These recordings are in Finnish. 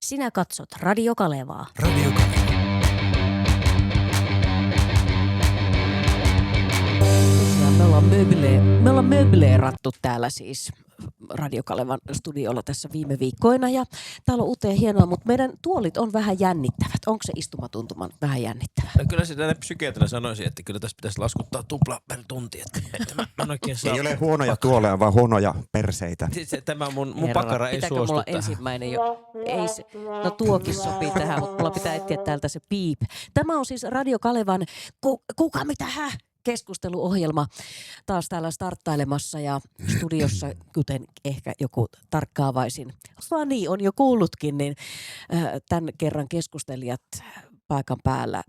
Sinä katsot Radio Kalevaa. Radio Kaleva. Tosiaan me ollaan möbleerattu täällä siis Radio Kalevan studiolla tässä viime viikkoina ja täällä on uteen hienoa, mutta meidän tuolit on vähän jännittävät. Onko se istumatuntuma vähän jännittävä? No kyllä sitä näin psykiatrina sanoisin, että kyllä tässä pitäisi laskuttaa tupla per tunti. Että mä en oikein saa. Ei ole huonoja tuoleja, vaan huonoja perseitä. Siis tämä mun pakara ei pitääkö suostu mulla tähän. ensimmäinen jo? Ei se, no tuokin sopii tähän, mutta mulla pitää etsiä täältä se piip. Tämä on siis Radio Kalevan Kuka mitä hä? Keskusteluohjelma taas täällä starttailemassa ja studiossa, kuten ehkä joku tarkkaavaisin fani on jo kuullutkin, niin tämän kerran keskustelijat paikan päällä.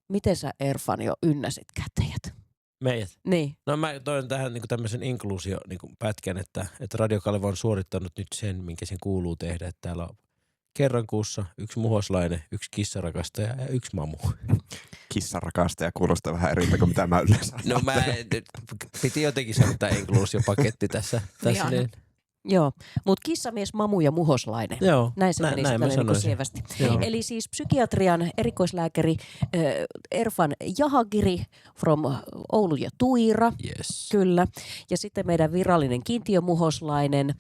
Miten sä Erfan jo ynnäsit käteet? Meidät. Niin. No mä toin tähän niin tämmöisen inkluusio-pätkän, että Radio Kaleva on suorittanut nyt sen, minkä sen kuuluu tehdä. Että täällä on kerran kuussa yksi muhoslainen, yksi kissarakastaja ja yksi mamu. Kissarakastaja kuulostaa vähän eriltä kuin mitä mä yleensä. No piti jotenkin saada tämä inkluusiopaketti tässä niin. Joo, mutta kissamies, mamu ja muhoslainen. Joo, näin se meni niin sievästi. Joo. Eli siis psykiatrian erikoislääkäri Erfan Jahangiri from Oulu ja Tuira. Yes. Kyllä. Ja sitten meidän virallinen kiintiömuhoslainen,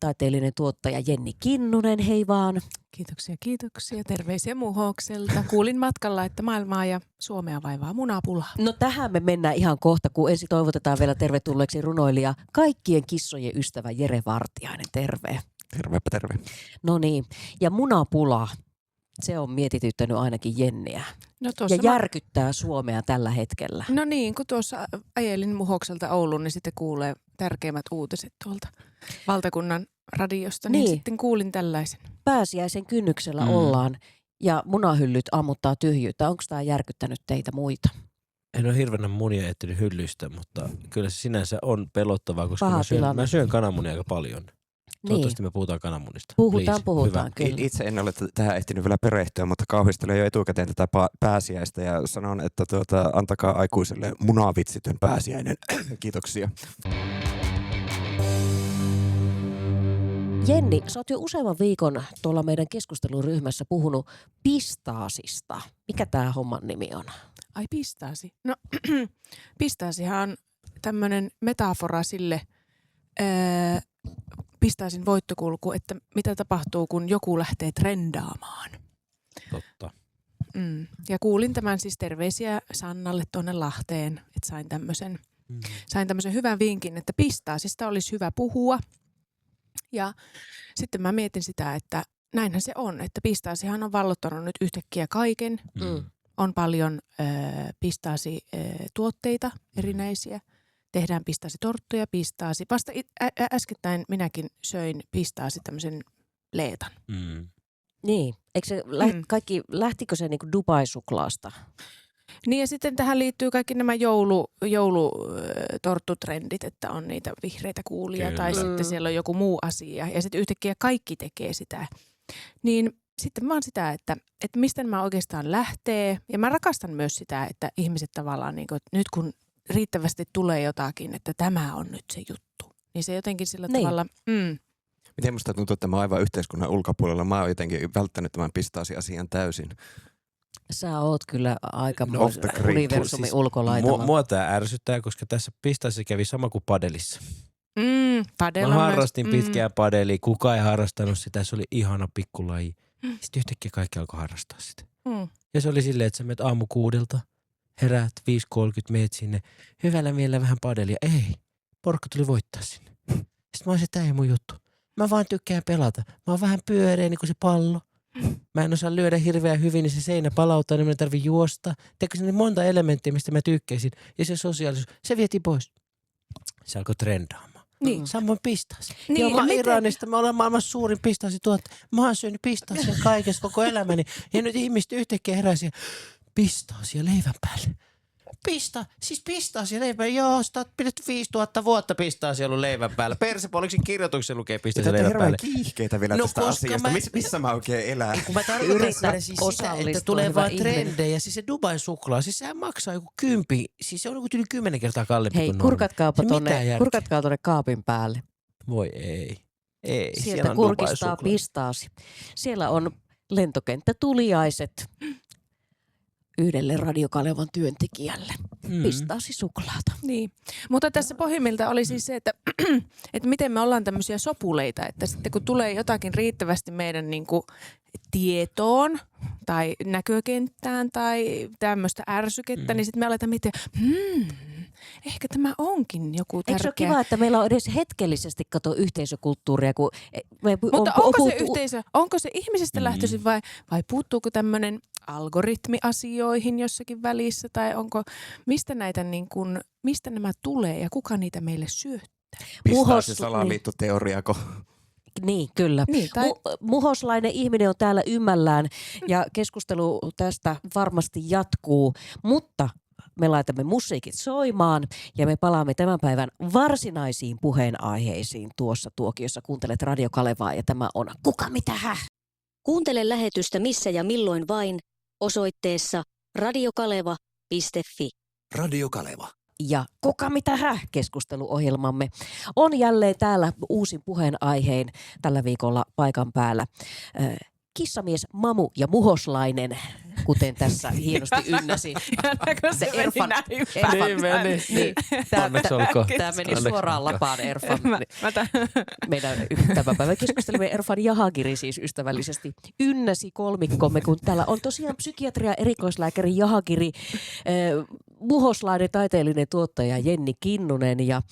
taiteellinen tuottaja Jenni Kinnunen, hei vaan. Kiitoksia. Terveisiä Muhokselta. Kuulin matkalla, että maailmaa ja Suomea vaivaa munapula. No tähän me mennään ihan kohta, kun ensin toivotetaan vielä tervetulleeksi runoilija, kaikkien kissojen ystävä Jere Vartiainen. Terve. Tervepä terve. No niin, ja munapula, se on mietityttänyt ainakin Jenniä. No ja järkyttää Suomea tällä hetkellä. No niin, kun tuossa ajelin Muhokselta Ouluun, niin sitten kuulee tärkeimmät uutiset tuolta valtakunnan radiosta, niin sitten kuulin tällaisen. Pääsiäisen kynnyksellä ollaan ja munahyllyt ammuttaa tyhjyyttä. Onko tämä järkyttänyt teitä muita? En ole hirveänä munia etsinyt hyllystä, mutta kyllä se sinänsä on pelottavaa, koska mä syön kananmunia aika paljon. Toivottavasti me puhutaan kananmunista. Puhutaan kyllä. Itse en ole tähän ehtinyt vielä perehtyä, mutta kauhistelen jo etukäteen tätä pääsiäistä ja sanon, että antakaa aikuiselle munavitsitön pääsiäinen. Kiitoksia. Jenni, sä oot jo useamman viikon tuolla meidän keskusteluryhmässä puhunut pistaasista. Mikä tää homman nimi on? Ai pistaasi. No pistaasihan on tämmöinen metafora sille pistaasin voittokulku, että mitä tapahtuu, kun joku lähtee trendaamaan. Totta. Ja kuulin tämän siis terveisiä Sannalle tuonne Lahteen, että sain tämmöisen hyvän vinkin, että pistaasista olisi hyvä puhua. Ja sitten mä mietin sitä, että näinhän se on, että pistaasihan on vallottanut nyt yhtäkkiä kaiken. On paljon pistaasituotteita erinäisiä. Tehdään pistaasitorttuja, pistaasi. Vasta äskettäin minäkin söin pistaasi tämmöisen leetan. Niin, eikö se lähtikö se niinku Dubai-suklaasta? Niin ja sitten tähän liittyy kaikki nämä joulutorttutrendit, että on niitä vihreitä kuulia. Kyllä. Tai sitten siellä on joku muu asia ja sitten yhtäkkiä kaikki tekee sitä. Niin sitten vaan sitä, että mistä nämä oikeastaan lähtee ja mä rakastan myös sitä, että ihmiset tavallaan niin kuin, nyt kun riittävästi tulee jotakin, että tämä on nyt se juttu, niin se jotenkin sillä tavalla. Miten musta tuntuu, että mä oon aivan yhteiskunnan ulkopuolella. Mä oon jotenkin välttänyt tämän pistaasi-asian täysin. Sä oot kyllä aika universumin siis ulkolaitalla. Mua tää ärsyttää, koska tässä pistaasi kävi sama kuin padelissa. Padella mä harrastin pitkään padelia, kukaan ei harrastanut sitä, se oli ihana pikkulaji. Sitten yhtäkkiä kaikki alkoi harrastaa sitä. Ja se oli silleen, että sä menet aamu 6, heräät 5.30, meet sinne, hyvällä mielellä vähän padelia. Ei, porukka tuli voittaa sinne. Sitten mä olisin, että tää ei mun juttu. Mä vaan tykkään pelata. Mä oon vähän pyöreä niin kuin se pallo. Mä en osaa lyödä hirveän hyvin, niin se seinä palauttaa, niin mä en tarvitse juosta. Teekö sinne monta elementtiä, mistä mä tykkäisin. Ja se sosiaalisuus, se vietiin pois. Se alkoi trendaamaan. Niin. Samoin pistaasi. Niin, joo, mä oon Iranista, mä olen maailman suurin pistaasituottaja. Mä oon syönyt pistaasia kaikessa koko elämäni. Ja nyt ihmiset yhtäkkiä heräsi pistaasia leivän päälle. Pistaasia leivän päälle. Joo, sitä oot pidetty 5000 vuotta pistaasia ollut leivän päällä. Persepoliksen kirjoituksen lukee pistaasia leivän päälle. Te kiihkeitä vielä tästä asiasta. Missä mä oikein elän? Kun mä tarkoitan siis sitä, että tulee vaan trendejä. Siis se Dubai-suklaa, siis sehän maksaa joku 10. Siis se on joku yli 10 kertaa kalliimpi kuin normi. Hei, kurkatkaa tuonne kaapin päälle. Voi ei. Ei, siellä Sieltä on kurkistaa Dubai-suklaa. pistaasi. Siellä on lentokenttätuliaiset yhdelle Radio Kalevan työntekijälle. Pistaasi suklaata. Niin, mutta tässä pohjimmilta oli siis se, että, että miten me ollaan tämmöisiä sopuleita, että sitten kun tulee jotakin riittävästi meidän niin kuin tietoon tai näkökenttään tai tämmöistä ärsykettä, niin sitten me aletaan miettiä, ehkä tämä onkin joku Eikö se ole tärkeä. kiva, että meillä on edes hetkellisesti yhteisökulttuuria, kun me Mutta onko se ihmisestä lähtöisin vai puuttuuko tämmöinen algoritmi asioihin jossakin välissä tai mistä näitä niin kuin, mistä nämä tulee ja kuka niitä meille syöttää? Pistaasi salaliittoteoriako? Niin, kyllä. Niin, tai... Muhoslainen ihminen on täällä ymmällään ja keskustelu tästä varmasti jatkuu, mutta me laitamme musiikit soimaan ja me palaamme tämän päivän varsinaisiin puheenaiheisiin tuossa tuokiossa. Kuuntelet Radio Kalevaa ja tämä on Kuka mitä häh? Kuuntele lähetystä missä ja milloin vain osoitteessa radiokaleva.fi. Radio Kaleva. Ja Kuka mitä häh? Keskusteluohjelmamme on jälleen täällä uusin puheenaihein tällä viikolla paikan päällä. Kissamies Mamu ja Muhoslainen, kuten tässä hienosti ynnäsi. Se Erfan. Tämä meni suoraan lapaan Erfan. Meidän tämän päivän keskustelimme Erfan Jahangiri siis ystävällisesti ynnäsi kolmikkomme, kun täällä on tosiaan psykiatria erikoislääkäri Jahangiri, Muhoslainen taiteellinen tuottaja Jenni Kinnunen ja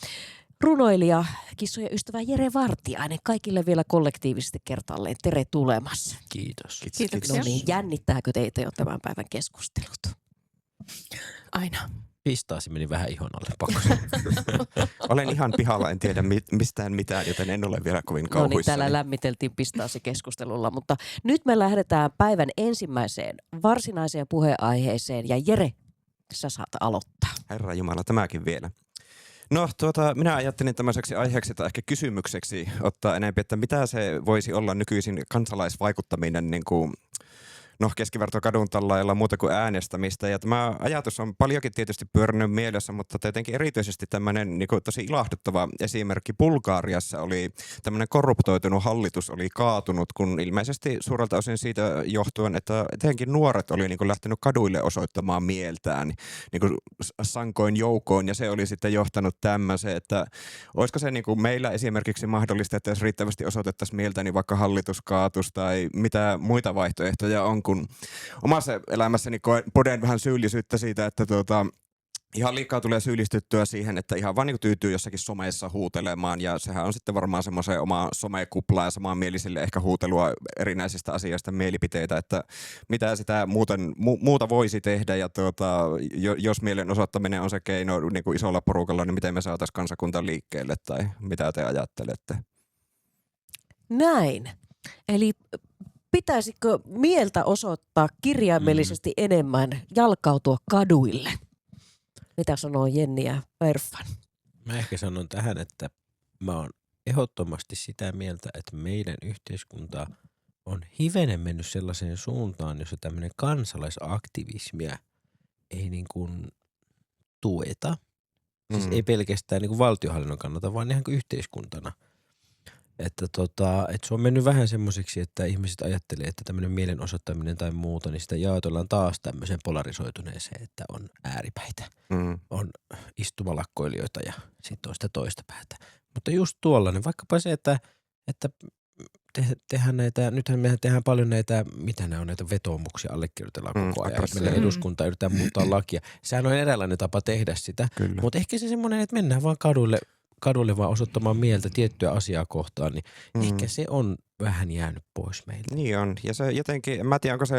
runoilija, kissojen ystävä Jere Vartiainen. Kaikille vielä kollektiivisesti kertaalleen tere tulemassa. Kiitos. Kiitoksia. No niin, jännittääkö teitä jo tämän päivän keskustelut? Aina. Pistaasi meni vähän ihon alle, pakko sanoa. Olen ihan pihalla, en tiedä mistään mitään, joten en ole vielä kovin No niin, kauhuissani. täällä lämmiteltiin pistaasi keskustelulla, mutta nyt me lähdetään päivän ensimmäiseen varsinaiseen puheenaiheeseen ja Jere, sä saat aloittaa. Herra Jumala, tämäkin vielä. No minä ajattelin tämmöiseksi aiheeksi tai ehkä kysymykseksi ottaa enemmän, että mitä se voisi olla nykyisin kansalaisvaikuttaminen niin kuin keskivertokadun tällailla muuta kuin äänestämistä. Ja tämä ajatus on paljonkin tietysti pyörinyt mielessä, mutta tietenkin erityisesti tämmöinen niin kuin tosi ilahduttava esimerkki. Bulgariassa oli tämmöinen korruptoitunut hallitus oli kaatunut, kun ilmeisesti suurelta osin siitä johtuen, että etenkin nuoret oli niin kuin lähtenyt kaduille osoittamaan mieltään niin kuin sankoin joukoon. Ja se oli sitten johtanut tämmöiseen, että olisiko se niin kuin meillä esimerkiksi mahdollista, että jos riittävästi osoitettaisiin mieltä, niin vaikka hallitus kaatus tai mitä muita vaihtoehtoja on, kun omassa elämässäni poden vähän syyllisyyttä siitä, että ihan liikaa tulee syyllistyttyä siihen, että ihan vaan niin tyytyy jossakin someissa huutelemaan ja sehän on sitten varmaan semmoisen oma somekupla ja samanmielisille ehkä huutelua erinäisistä asioista mielipiteitä, että mitä sitä muuta voisi tehdä ja jos mielenosoittaminen on se keino niin kuin isolla porukalla, niin miten me saataisiin kansakunta liikkeelle tai mitä te ajattelette? Näin. Eli pitäisikö mieltä osoittaa kirjaimellisesti enemmän, jalkautua kaduille? Mitä sanoo Jenni ja Erfan? Mä ehkä sanon tähän, että mä oon ehdottomasti sitä mieltä, että meidän yhteiskunta on hivenen mennyt sellaiseen suuntaan, jossa tämmöinen kansalaisaktivismia ei niin kuin tueta. Siis ei pelkästään niin kuin valtionhallinnon kannalta, vaan ihan kuin yhteiskuntana. Että se on mennyt vähän semmoiseksi, että ihmiset ajattelee, että tämmöinen mielenosoittaminen tai muuta, niin sitä jaotellaan taas tämmöiseen polarisoituneeseen, että on ääripäitä. On istumalakkoilijoita ja sitten on sitä toista päätä. Mutta just tuolla, niin vaikkapa se, että tehdään näitä, nythän mehän tehdään paljon näitä, mitä ne on, näitä vetoomuksia allekirjoitellaan koko ajan. Meillä eduskunta yritetään muuttaa lakia. Sehän on eräänlainen tapa tehdä sitä, mutta ehkä se semmoinen, että mennään vaan kadulle vaan osoittamaan mieltä tiettyä asiaa kohtaan, niin ehkä se on vähän jäänyt pois meiltä. Niin on. Ja se jotenkin, en mä tiedä, onko se,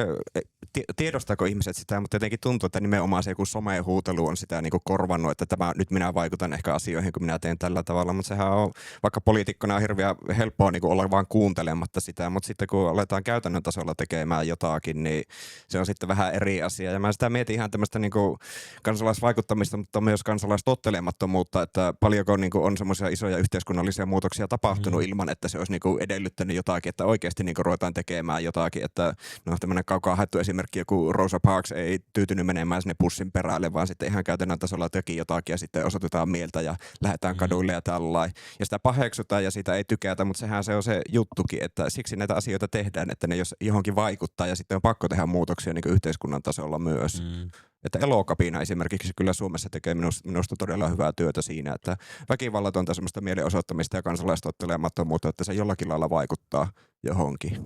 tiedostaako ihmiset sitä, mutta jotenkin tuntuu, että nimenomaan se joku somehuutelu on sitä niin kuin korvannut, että nyt minä vaikutan ehkä asioihin, kun minä teen tällä tavalla, mutta sehän on, vaikka poliitikkona on hirveän helppoa niin kuin olla vaan kuuntelematta sitä, mutta sitten kun aletaan käytännön tasolla tekemään jotakin, niin se on sitten vähän eri asia. Ja mä sitä mietin ihan tämmöistä niin kuin kansalaisvaikuttamista, mutta myös kansalaistottelemattomuutta, että paljonko niin kuin on semmoisia isoja yhteiskunnallisia muutoksia tapahtunut ilman, että se olisi niin kuin edellyttänyt jotakin, että oikeasti niin ruvetaan tekemään jotakin, että no tämmöinen kaukaa haettu esimerkki esimerkki, joku Rosa Parks ei tyytynyt menemään sinne bussin perälle, vaan sitten ihan käytännön tasolla teki jotakin ja sitten osoitetaan mieltä ja lähdetään kaduille ja tällainen. Ja sitä paheksutaan ja siitä ei tykätä, mutta sehän se on se juttukin, että siksi näitä asioita tehdään, että ne jos johonkin vaikuttaa ja sitten on pakko tehdä muutoksia niin kuin yhteiskunnan tasolla myös. Että Elokapina esimerkiksi kyllä Suomessa tekee minusta todella hyvää työtä siinä, että väkivallatonta semmoista mielenosoittamista ja kansalaistottelemattomuutta, että se jollakin lailla vaikuttaa johonkin,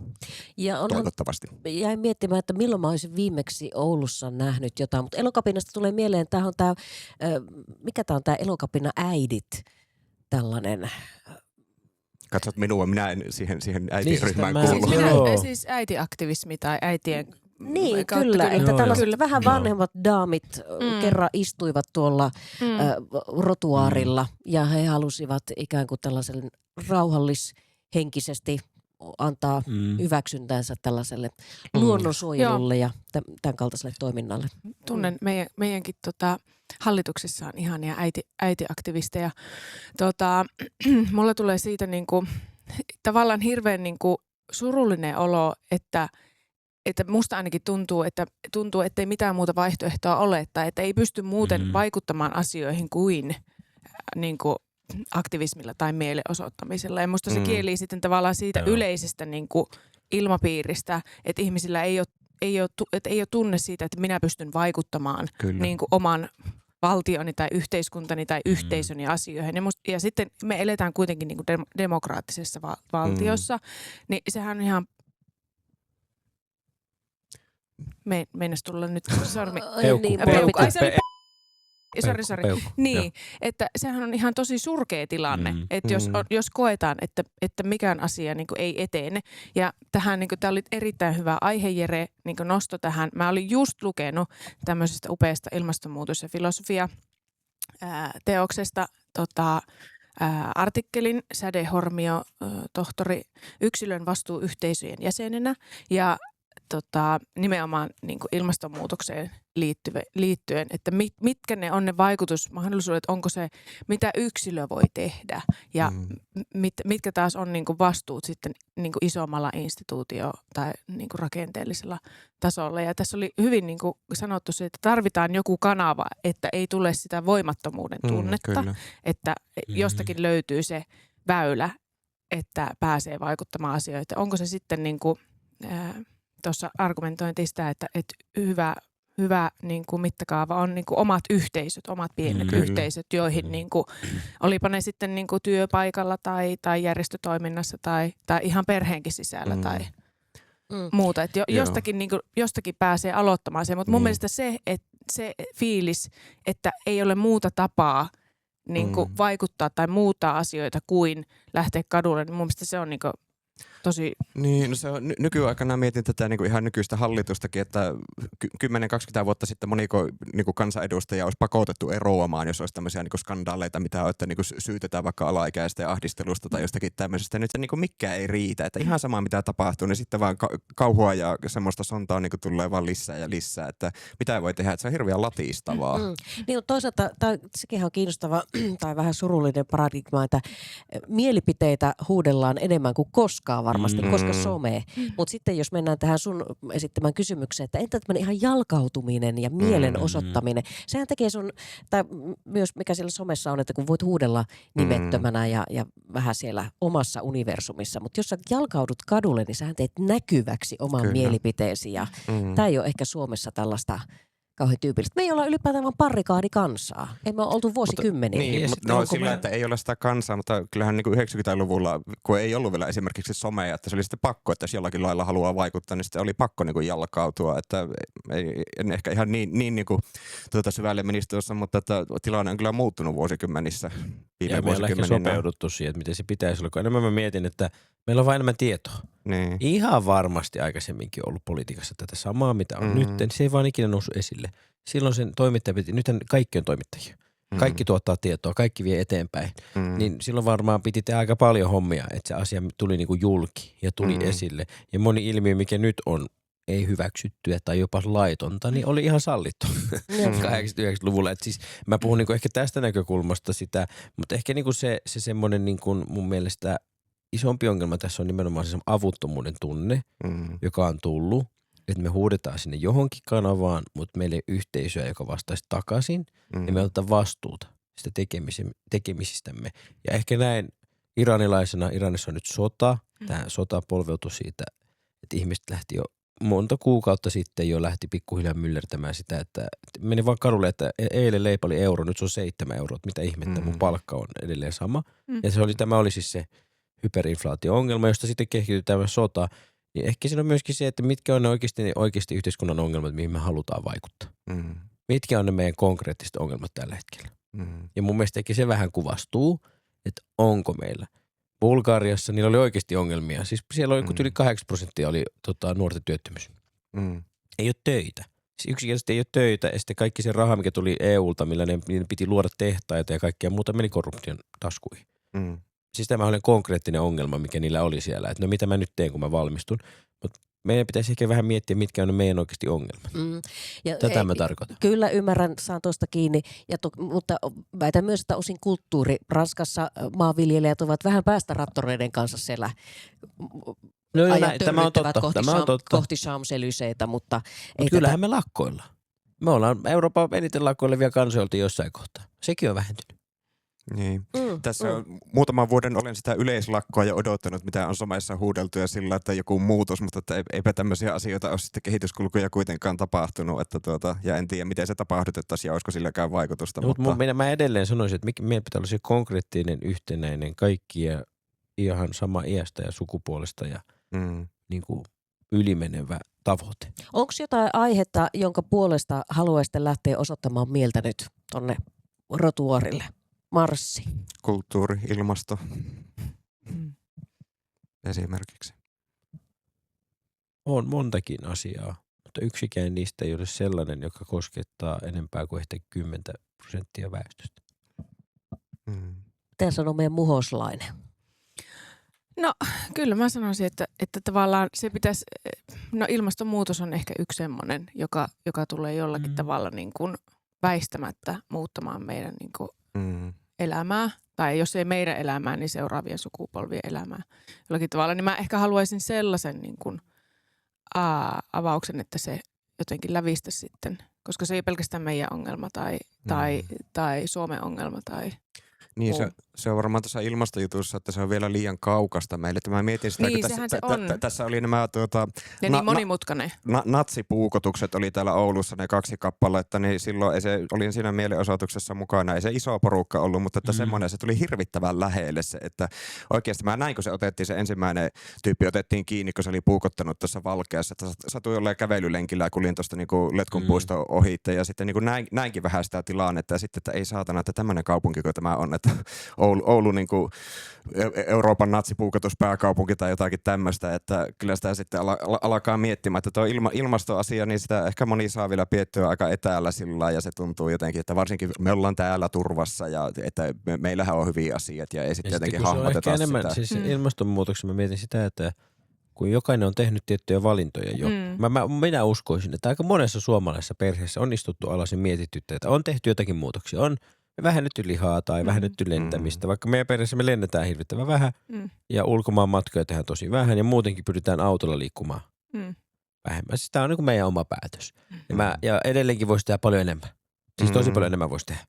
Ja toivottavasti. jäin miettimään, että milloin mä olisin viimeksi Oulussa nähnyt jotain, mutta Elokapinasta tulee mieleen, että mikä tämä on tämä Elokapina äidit, tällainen. Katsot minua, minä en siihen äitiryhmään Niin, kuulu. Joo. Siis äitiaktivismi tai äitien Niin, kautta kyllä, että Joo, tällaiset kyllä. vähän vanhemmat daamit kerran istuivat tuolla rotuaarilla ja he halusivat ikään kuin tällaisen rauhallishenkisesti antaa hyväksyntänsä tällaiselle luonnonsuojelulle ja tämän kaltaiselle toiminnalle. Tunnen meidänkin hallituksessa on ihania äitiaktivisteja. Mulla tulee siitä niinku, tavallaan hirveän niinku surullinen olo, että musta ainakin tuntuu, että ei mitään muuta vaihtoehtoa ole, tai että ei pysty muuten vaikuttamaan asioihin kuin niinku aktivismilla tai mielenosoittamisella. Ja musta se kielii sitten tavallaan siitä yleisestä niinku ilmapiiristä, että ihmisillä ei ole tunne siitä, että minä pystyn vaikuttamaan niinku oman valtioni tai yhteiskuntani tai yhteisöni asioihin. Ja sitten me eletään kuitenkin niinku demokraattisessa valtiossa, niin sehän on ihan meinas tulla nyt sormi. Sori. Niin, että sehän on ihan tosi surkea tilanne, että jos koetaan, että mikään asia niin kuin ei etene. Ja tähän, niin kuin, tämä oli erittäin hyvä aihe, Jere, niin kuin nosto tähän. Mä olin just lukenut tämmöisestä upeasta ilmastonmuutos- ja filosofia-teoksesta artikkelin Säde-Hormio, tohtori yksilön vastuu yhteisöjen jäsenenä ja nimenomaan niin kuin ilmastonmuutokseen liittyen, että mitkä ne on ne vaikutusmahdollisuudet, onko se, mitä yksilö voi tehdä ja mitkä taas on niin kuin vastuut sitten niin kuin isommalla instituutio- tai niin kuin rakenteellisella tasolla. Ja tässä oli hyvin niin kuin sanottu se, että tarvitaan joku kanava, että ei tule sitä voimattomuuden tunnetta, että jostakin löytyy se väylä, että pääsee vaikuttamaan asioita. Onko se sitten niin kuin tuossa argumentointiin sitä, että hyvä niin kuin mittakaava on niin kuin omat yhteisöt, omat pienet yhteisöt, joihin niin kuin, olipa ne sitten niin kuin työpaikalla tai järjestötoiminnassa tai ihan perheenkin sisällä tai muuta. Että jostakin pääsee aloittamaan se, mutta mun mielestä se fiilis, että ei ole muuta tapaa niin kuin vaikuttaa tai muuttaa asioita kuin lähteä kadulle, niin mun mielestä se on niin kuin tosi. Niin, no se on, nykyaikana mietin tätä niin kuin ihan nykyistä hallitustakin, että 10-20 vuotta sitten moniko niin kuin kansanedustaja olisi pakotettu eroamaan, jos olisi tämmöisiä niin kuin skandaaleita, mitä on, että niin kuin syytetään vaikka alaikäisten ahdistelusta tai jostakin tämmöisestä. Nyt se niin kuin mikään ei riitä, että ihan sama mitä tapahtuu, niin sitten vaan kauhua ja semmoista sontaa niin kuin tulee vaan lisää ja lisää, että mitä voi tehdä, että se on hirveän latistavaa. Niin toisaalta sekin on kiinnostava tai vähän surullinen paradigma, että mielipiteitä huudellaan enemmän kuin koskaan varmasti, koska some. Mutta sitten jos mennään tähän sun esittämään kysymykseen, että entä tämmöinen ihan jalkautuminen ja mielen osoittaminen, sehän tekee sun, tai myös mikä siellä somessa on, että kun voit huudella nimettömänä ja vähän siellä omassa universumissa, mutta jos sä jalkaudut kadulle, niin sähän teet näkyväksi oman mielipiteesi ja tämä ei ole ehkä Suomessa tällaista kauhean tyypillistä. Me ei olla ylipäätään vaan parrikaadikansaa. Emme ole oltu vuosikymmeniä. Niin, mutta sillä, että ei ole sitä kansaa, mutta kyllähän niin kuin 90-luvulla, kun ei ollut vielä esimerkiksi somea, että se oli sitten pakko, että jos jollakin lailla haluaa vaikuttaa, niin sitten oli pakko niin kuin jalkautua. Että en ehkä ihan niin kuin, syvälle menisi tuossa, mutta että tilanne on kyllä muuttunut vuosikymmenissä. Ja meillä on ehkä sopeuduttu siihen, että miten se pitäisi olla. Enemmän mä mietin, että meillä on vain enemmän tietoa. Niin. Ihan varmasti aikaisemminkin ollut politiikassa tätä samaa, mitä on nyt. Se ei vaan ikinä noussut esille. Silloin sen toimittaja piti, nythän kaikki on toimittajia. Kaikki tuottaa tietoa, kaikki vie eteenpäin. Niin silloin varmaan piti tehdä aika paljon hommia, että se asia tuli niinku julki ja tuli esille. Ja moni ilmiö, mikä nyt on ei hyväksyttyä tai jopa laitonta, niin oli ihan sallittu 80-90-luvulla. Et siis mä puhun niinku ehkä tästä näkökulmasta sitä, mutta ehkä niinku se semmoinen niinku mun mielestä isompi ongelma tässä on nimenomaan se avuttomuuden tunne, joka on tullut. että me huudetaan sinne johonkin kanavaan, mutta meillä ei ole yhteisöä, joka vastaisi takaisin, niin me otetaan vastuuta sitä tekemisistämme. Ja ehkä näin iranilaisena, Iranissa on nyt sota, tämä sota polveutui siitä, että ihmiset lähti jo monta kuukautta sitten lähti pikkuhiljaa myllertämään sitä, että meni vaan kadulle, että eilen leipä oli euro, nyt se on 7 euroa, mitä ihmettä, mun palkka on edelleen sama. Ja tämä oli siis se hyperinflaatio-ongelma, josta sitten kehityy tämä sota. Niin ehkä siinä on myöskin se, että mitkä on ne oikeasti yhteiskunnan ongelmat, mihin me halutaan vaikuttaa. Mitkä on ne meidän konkreettiset ongelmat tällä hetkellä. Ja mun mielestä se vähän kuvastuu, että onko meillä. Bulgariassa niillä oli oikeasti ongelmia. Siis siellä oli yli 8% oli nuorten työttömyys. Ei ole töitä. Siis yksinkertaisesti ei ole töitä ja sitten kaikki se raha, mikä tuli EUlta, millä ne piti luoda tehtaita ja kaikkea muuta, meni korruption taskuihin. Siis tämä oli konkreettinen ongelma, mikä niillä oli siellä. Että no mitä mä nyt teen, kun mä valmistun. Mutta meidän pitäisi ehkä vähän miettiä, mitkä on ne meidän oikeasti ongelmat. Tätä mä tarkoitan. Kyllä ymmärrän, saan tuosta kiinni, mutta väitän myös, että osin kulttuuri. Ranskassa maanviljelijät ovat vähän päästä-traktoreiden kanssa siellä tämä on totta. Kohti Champs-Élysées, mutta ei kyllähän me lakkoillaan. Me ollaan Euroopan eniten lakkoilevia kansoilta jossain kohtaa. Sekin on vähentynyt. Niin. Tässä muutaman vuoden olen sitä yleislakkoa jo odottanut, mitä on somessa huudeltu ja sillä, että joku muutos, mutta että eipä tämmöisiä asioita ole sitten kehityskulkuja kuitenkaan tapahtunut, että ja en tiedä, miten se tapahdutettaisiin ja olisiko silläkään vaikutusta. Mutta mä edelleen sanoisin, että meidän pitää olla se konkreettinen, yhtenäinen, kaikkia ihan sama iästä ja sukupuolesta ja niin kuin ylimenevä tavoite. Onko jotain aihetta, jonka puolesta haluaisitte lähteä osoittamaan mieltä nyt tonne rotuorille? Marssi. Kulttuuri, ilmasto. Esimerkiksi. On montakin asiaa, mutta yksikään niistä ei ole sellainen, joka koskettaa enempää kuin ehkä 10% väestöstä. Tämä sanoo meidän muhoslainen. No kyllä mä sanoisin, että tavallaan se pitäisi, ilmastonmuutos on ehkä yksi semmoinen, joka tulee jollakin tavalla niin kuin väistämättä muuttamaan meidän niin kuin elämää. Tai jos ei meidän elämää, niin seuraavien sukupolvien elämää jollakin tavalla. Niin mä ehkä haluaisin sellaisen niin kuin, avauksen, että se jotenkin lävistäisi sitten. Koska se ei ole pelkästään meidän ongelma tai Suomen ongelma tai niin, se on varmaan tässä ilmastojutussa, että se on vielä liian kaukasta meille. Mä mietin sitä, niin, kun tässä oli nämä ja niin monimutkainen. Natsipuukotukset oli täällä Oulussa, ne 2 kappaletta, niin silloin olin siinä mielenosoituksessa mukana. Ei se iso porukka ollut, mutta että semmoinen, se tuli hirvittävän lähelle se, että oikeasti mä näin, kun se otettiin, se ensimmäinen tyyppi otettiin kiinni, kun se oli puukottanut tuossa Valkeassa. Että satui olleen kävelylenkillä ja kuljin tuosta niinku Letkun puiston ohitte ja sitten niinku näinkin vähän sitä tilannetta ja sitten, että ei saatana, että tämmöinen kaupunki, kun tämä on, että Oulu niin kuin Euroopan natsipuukotuspääkaupunki tai jotakin tämmöistä, että kyllä sitä sitten alkaa miettimään, että tuo ilmastoasia, niin sitä ehkä moni saa vielä piettyä aika etäällä sillä ja se tuntuu jotenkin, että varsinkin me ollaan täällä turvassa ja että meillähän on hyviä asiat ja ei sitten jotenkin hahmoteta sitä. Enemmän, siis ilmastonmuutoksen mä mietin sitä, että kun jokainen on tehnyt tiettyjä valintoja jo. Minä uskoisin, että aika monessa suomalaisessa perheessä on istuttu alas ja mietitty, että on tehty jotakin muutoksia, on vähennetty lihaa tai vähennetty lentämistä, vaikka meidän perheessä me lennetään hirvittävän vähän ja ulkomaan matkoja tehdään tosi vähän ja muutenkin pyritään autolla liikkumaan vähemmän. Siis tämä on niin kuin meidän oma päätös. Ja edelleenkin voisi tehdä paljon enemmän. Siis tosi paljon enemmän voisi tehdä.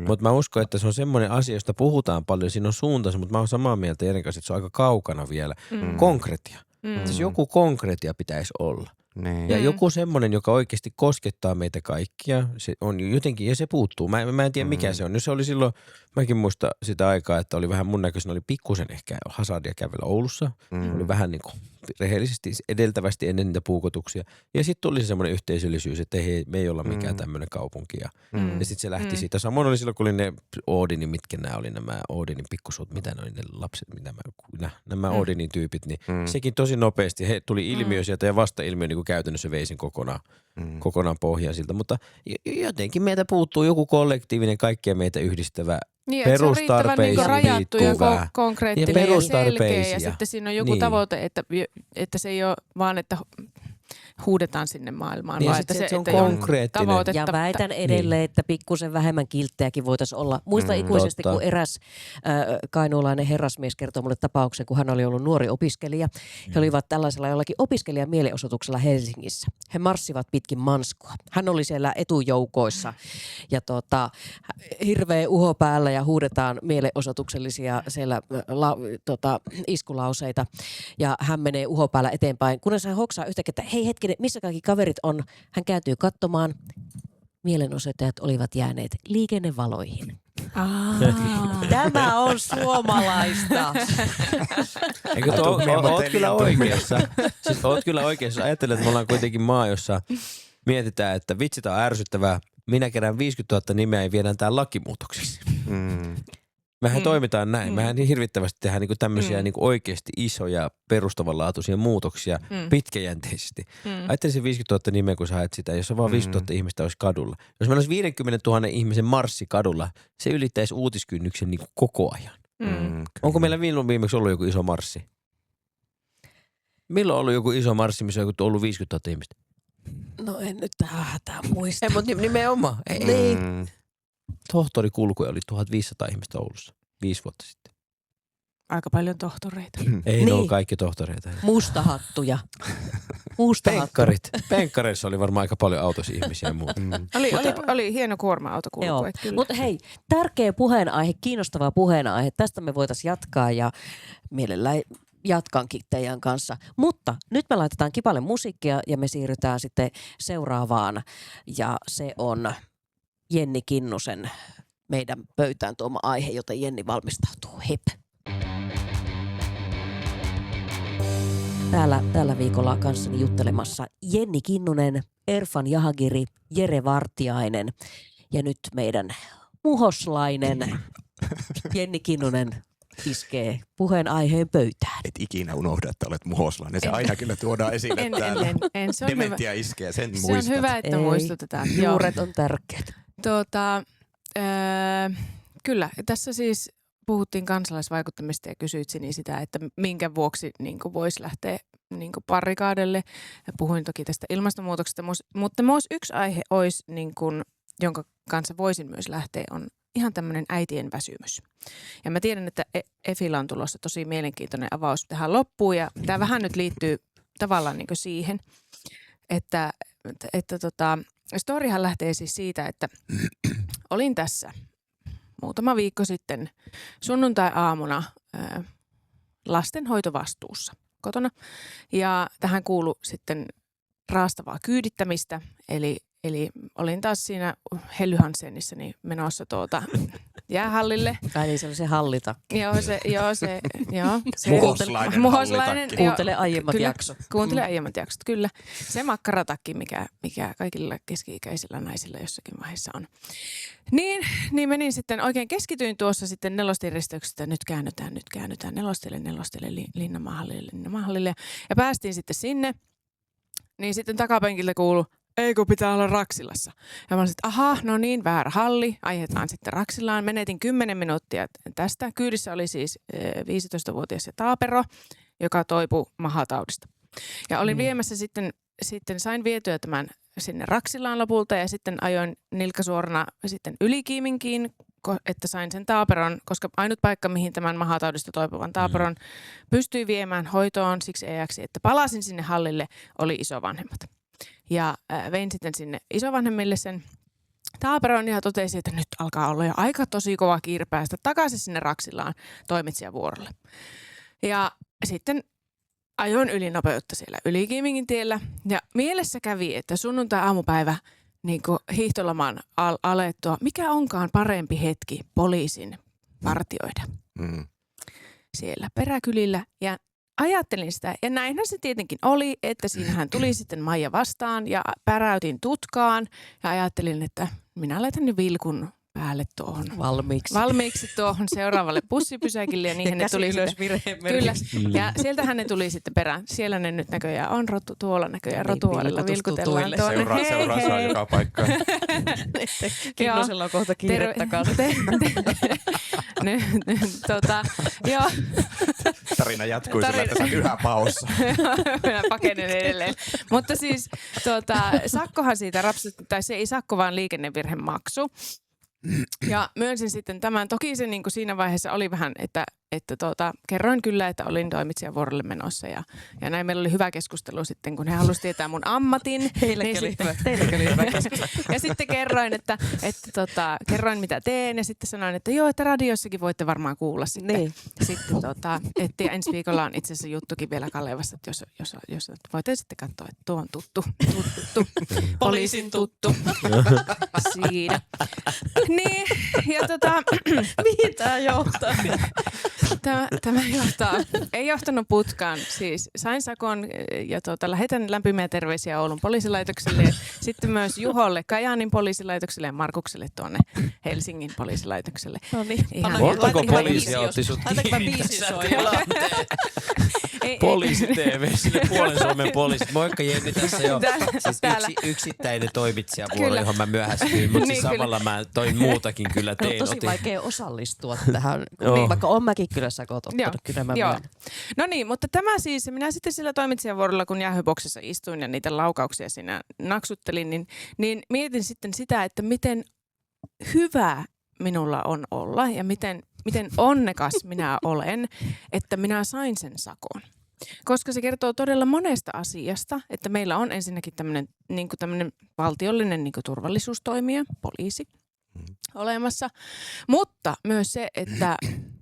Mutta mä uskon, että se on semmoinen asia, josta puhutaan paljon, siinä on suuntaus, mutta mä oon samaa mieltä Erin kanssa, että se on aika kaukana vielä. Konkretia. Siis joku konkretia pitäisi olla. Niin. Ja joku semmoinen, joka oikeasti koskettaa meitä kaikkia, se on jotenkin, ja se puuttuu. Mä en tiedä mikä se on. No se oli silloin, mäkin muistan sitä aikaa, että oli vähän mun näköisenä, oli pikkusen ehkä hasardia kävellä Oulussa. Oli vähän niin kuin rehellisesti edeltävästi ennen niitä puukotuksia. Ja sitten tuli se semmoinen yhteisöllisyys, että hei, me ei olla mikään tämmöinen kaupunki. Ja sitten se lähti siitä. Samoin oli silloin, kun oli ne Oodinin, mitkä nämä oli nämä Oodinin pikkusut, mitä ne oli ne lapset, nämä Oodinin tyypit, niin sekin tosi nopeasti tuli ilmiö sieltä ja vasta ilmiö niin kuin käytännössä veisin kokonaan pohjaan siltä. Mutta jotenkin meiltä puuttuu joku kollektiivinen, kaikkia meitä yhdistävä niin, perustarpeisiin se on rajattu ja konkreettinen ja selkeä ja sitten siinä on joku tavoite, että se ei ole vaan, että huudetaan sinne maailmaan. Niin, vaan ja se on että konkreettinen. Ja väitän edelleen, että pikkusen vähemmän kilttejäkin voitaisiin olla. Muistan ikuisesti, totta. kun eräs kainuulainen herrasmies kertoi mulle tapauksen, kun hän oli ollut nuori opiskelija. He olivat tällaisella jollakin opiskelijamielenosoituksella Helsingissä. He marssivat pitkin Manskua. Hän oli siellä etujoukoissa ja hirveä uho päällä ja huudetaan mielenosoituksellisia siellä iskulauseita. Ja hän menee uho päällä eteenpäin, kunnes hän hoksaa yhtäkkiä, että hei hetkinen, missä kaikki kaverit on? Hän kääntyy katsomaan. Mielenosoittajat olivat jääneet liikennevaloihin. Tämä on suomalaista. Eikö oot kyllä oikeassa. Siis oot kyllä oikeassa. Ajattelet, että me ollaan kuitenkin maa, jossa mietitään, että vitsi, tää on ärsyttävää. Minä kerään 50 000 nimeä ja viedään tää lakimuutoksiksi. Mehän toimitaan näin. Mehän hirvittävästi tehdään niinku tämmöisiä niinku oikeasti isoja perustavanlaatuisia muutoksia pitkäjänteisesti. Ajattelisin 50 000 nimeä, kun sä haet sitä, jos on vaan 50 000 ihmistä olisi kadulla. Jos meillä olisi 50 000 ihmisen marssi kadulla, se ylittäisi uutiskynnyksen niinku koko ajan. Onko meillä viimeksi ollut joku iso marssi? Milloin on ollut joku iso marssi, missä on ollut 50 000 ihmistä? No en nyt tähän hätään muista. Ei, mutta nimenomaan. Ei. Tohtorikulkuja oli 1500 ihmistä Oulussa 5 vuotta sitten. Aika paljon tohtoreita. Ei ne ole kaikki tohtoreita. Mustahattuja. Penkkareissa oli varmaan aika paljon autossa ihmisiä ja muuta. Oli hieno kuorma-auto kulkua. Mutta hei, tärkeä puheenaihe, kiinnostava puheenaihe. Tästä me voitaisiin jatkaa ja mielellään jatkankin teidän kanssa. Mutta nyt me laitetaan kipalle musiikkia ja me siirrytään sitten seuraavaan. Ja se on Jenni Kinnusen meidän pöytään tuoma aihe, joten Jenni valmistautuu. Hep. Tällä viikolla kanssani juttelemassa Jenni Kinnunen, Erfan Jahagiri, Jere Vartiainen ja nyt meidän muhoslainen Jenni Kinnunen iskee puheenaiheen pöytään. Et ikinä unohda, että olet muhoslainen. Se aina kyllä tuodaan esille täällä. Se on dementia iskee, sen se muistat. on hyvä, että muistutetaan. Juuret on tärkeät. Kyllä, tässä siis puhuttiin kansalaisvaikuttamista ja kysyit Sini sitä, että minkä vuoksi niin voisi lähteä niin barrikaadelle. Puhuin toki tästä ilmastonmuutoksesta, mutta myös yksi aihe olisi, niin kuin, jonka kanssa voisin myös lähteä, on ihan tämmöinen äitien väsymys. Ja mä tiedän, että Efillä on tulossa tosi mielenkiintoinen avaus tähän loppuun ja tämä vähän nyt liittyy tavallaan niin kuin siihen, että storyhan lähtee siis siitä, että olin tässä muutama viikko sitten sunnuntai-aamuna lastenhoitovastuussa kotona. Ja tähän kuului sitten raastavaa kyydittämistä, eli olin taas siinä Helly Hansenissa niin menossa jäähallille. Eli se oli se hallita. Muhoslainen Kuuntele aiemmat jaksot. Kuuntele aiemmat jaksot, kyllä. Se makkaratakki, mikä kaikilla keski-ikäisillä naisilla jossakin vaiheessa on. Niin menin sitten, oikein keskityin tuossa sitten Nelostien risteyksestä, nyt käännytään Nelostelle, Linnanmaahallille. Ja päästiin sitten sinne, niin sitten takapenkiltä kuului, eikö pitää olla Raksilassa. Ja mä olin, että ahaa, no niin, väärä halli, ajetaan sitten Raksilaan. Menetin 10 minuuttia tästä. Kyydissä oli siis 15-vuotias Taapero, joka toipui mahataudista. Ja olin viemässä sitten sain vietyä tämän sinne Raksilaan lopulta ja sitten ajoin nilkkasuorana sitten Ylikiiminkiin, että sain sen Taaperon, koska ainut paikka, mihin tämän mahataudista toipuvan Taaperon pystyi viemään hoitoon siksi ajaksi, että palasin sinne hallille, oli isovanhemmat. Ja vein sitten sinne isovanhemmille sen Taaperon ja totesin, että nyt alkaa olla jo aika tosi kova kiire päästä takaisin sinne Raksilaan toimitsijavuorolle. Ja sitten ajoin ylinopeutta siellä Ylikiimingin tiellä ja mielessä kävi, että sunnuntai-aamupäivä niin kuin hiihtoloman alettua, mikä onkaan parempi hetki poliisin partioida siellä peräkylillä. Ja ajattelin sitä, ja näinhän se tietenkin oli, että siinähän tuli sitten Maija vastaan ja päräytin tutkaan ja ajattelin, että minä laitan nyt vilkun päälle tuohon. Valmiiksi tuohon seuraavalle bussipysäkille ja niihin ne tuli sitten. Kyllä. Ja sieltähän ne tuli sitten perään. Siellä ne nyt näköjään on tuolla näköjään rotuaalilla vilkutellaan tuonne. Seuraa saa joka paikkaan. Kinnusella on kohta kiire takaisin. Tarina jatkuu sillä, että sä oot yhä paossa. Minä pakenen edelleen. Mutta siis sakkohan siitä rapsasti, tai se ei sakko, vaan liikennevirhemaksu. Ja myönsin sitten tämän. Toki se niin kuin siinä vaiheessa oli vähän, että kerroin kyllä, että olin toimitsijavuorolle menossa. Ja näin meillä oli hyvä keskustelu sitten, kun he halusivat tietää mun ammatin. Teilläkin oli hyvä keskustelu. Ja sitten kerroin, kerroin mitä teen ja sitten sanoin, että joo, että radiossakin voitte varmaan kuulla sitten. Niin. Sitten että ensi viikolla on itse asiassa juttukin vielä Kalevassa, että jos voitte sitten katsoa, että tuo on tuttu. Poliisin tuttu. Siinä. Niin, ja Mihin tää johtaa? Tämä ei johtanut putkaan. Siis sain sakon ja lähetän lämpimiä terveisiä Oulun poliisilaitokselle ja sitten myös Juholle Kajaanin poliisilaitokselle ja Markukselle tuonne Helsingin poliisilaitokselle. No niin. Montako poliisia otti sut kiinni tässä tilanteessa? Poliisi TV, sille puolen Suomen poliisit. Moikka Jenni, tässä jo siis yksittäinen toimitsijavuoro, johon mä myöhästyin, mutta siis samalla mä toin muutakin kyllä tein. On tosi vaikea osallistua tähän, vaikka on mäkin kyllä sakot ottanut. Kyllä mä No niin, mutta tämä siis, minä sitten sillä toimitsijavuorolla, kun jäähyboksissa istuin ja niitä laukauksia siinä naksuttelin, niin mietin sitten sitä, että miten hyvä minulla on olla ja miten onnekas minä olen, että minä sain sen sakon. Koska se kertoo todella monesta asiasta, että meillä on ensinnäkin tämmöinen valtiollinen turvallisuustoimija, poliisi olemassa, mutta myös se,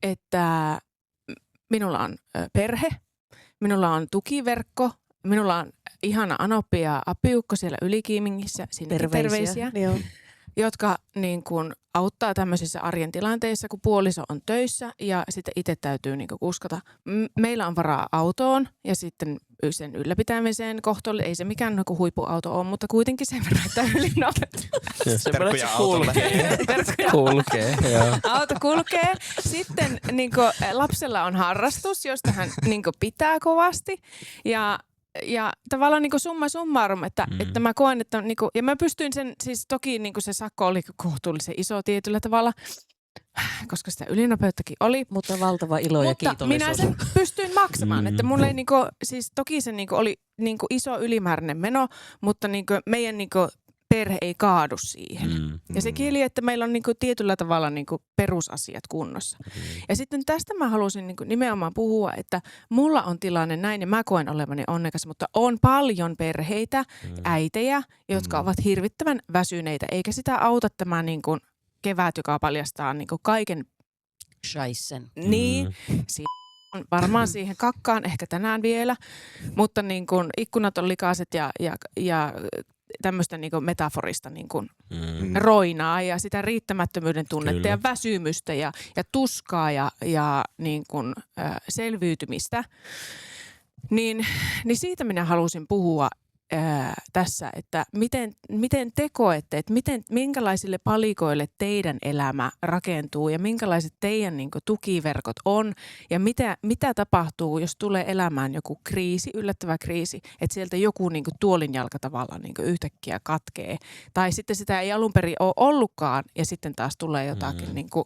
että minulla on perhe, minulla on tukiverkko, minulla on ihana Anoppi ja Apiukko siellä Ylikiimingissä, sinne terveisiä. Jotka niin kuin auttaa tämmöisissä arjen tilanteissa, kun puoliso on töissä ja sitten itse täytyy niin kuin kuskata. Meillä on varaa autoon ja sitten sen ylläpitämiseen kohtuullisesti. Ei se mikään huippuauto ole, mutta kuitenkin sen verran, että ylinopeus. Terkkuja autolle. Kulkee, joo. Auto kulkee. Sitten niin kuin, lapsella on harrastus, josta hän niin kuin, pitää kovasti ja tavallaan niin kuin summa summarum, että mä koen, että niin kuin, ja mä pystyin sen, siis toki niin kuin se sakko oli kohtuullisen iso tietyllä tavalla, koska sitä ylinopeuttakin oli. Mutta valtava ilo ja kiitollisuus. Minä sen pystyin maksamaan, että mulle ei niin kuin, siis toki se niin kuin oli niin kuin iso ylimääräinen meno, mutta niin kuin meidän niin kuin perhe ei kaadu siihen. Ja se kieli, että meillä on niinku tietyllä tavalla niinku perusasiat kunnossa. Ja sitten tästä mä halusin niinku nimenomaan puhua, että mulla on tilanne näin ja mä koen olevani onnekas, mutta on paljon perheitä, äitejä, jotka ovat hirvittävän väsyneitä, eikä sitä auta tämä niinku kevät, joka paljastaa niinku kaiken Scheissen. Niin, on varmaan siihen kakkaan, ehkä tänään vielä, mutta niin kun ikkunat on likaiset ja tämmöistä niin kuin metaforista niin kuin roinaa ja sitä riittämättömyyden tunnetta Kyllä. ja väsymystä ja tuskaa ja niin kuin, selviytymistä. Niin siitä minä halusin puhua tässä, että miten te koette, että minkälaisille palikoille teidän elämä rakentuu ja minkälaiset teidän niin kuin, tukiverkot on ja mitä tapahtuu, jos tulee elämään joku kriisi, yllättävä kriisi, että sieltä joku niin kuin, tuolinjalka tavallaan niin kuin, yhtäkkiä katkee tai sitten sitä ei alun perin ole ollutkaan ja sitten taas tulee jotakin niin kuin,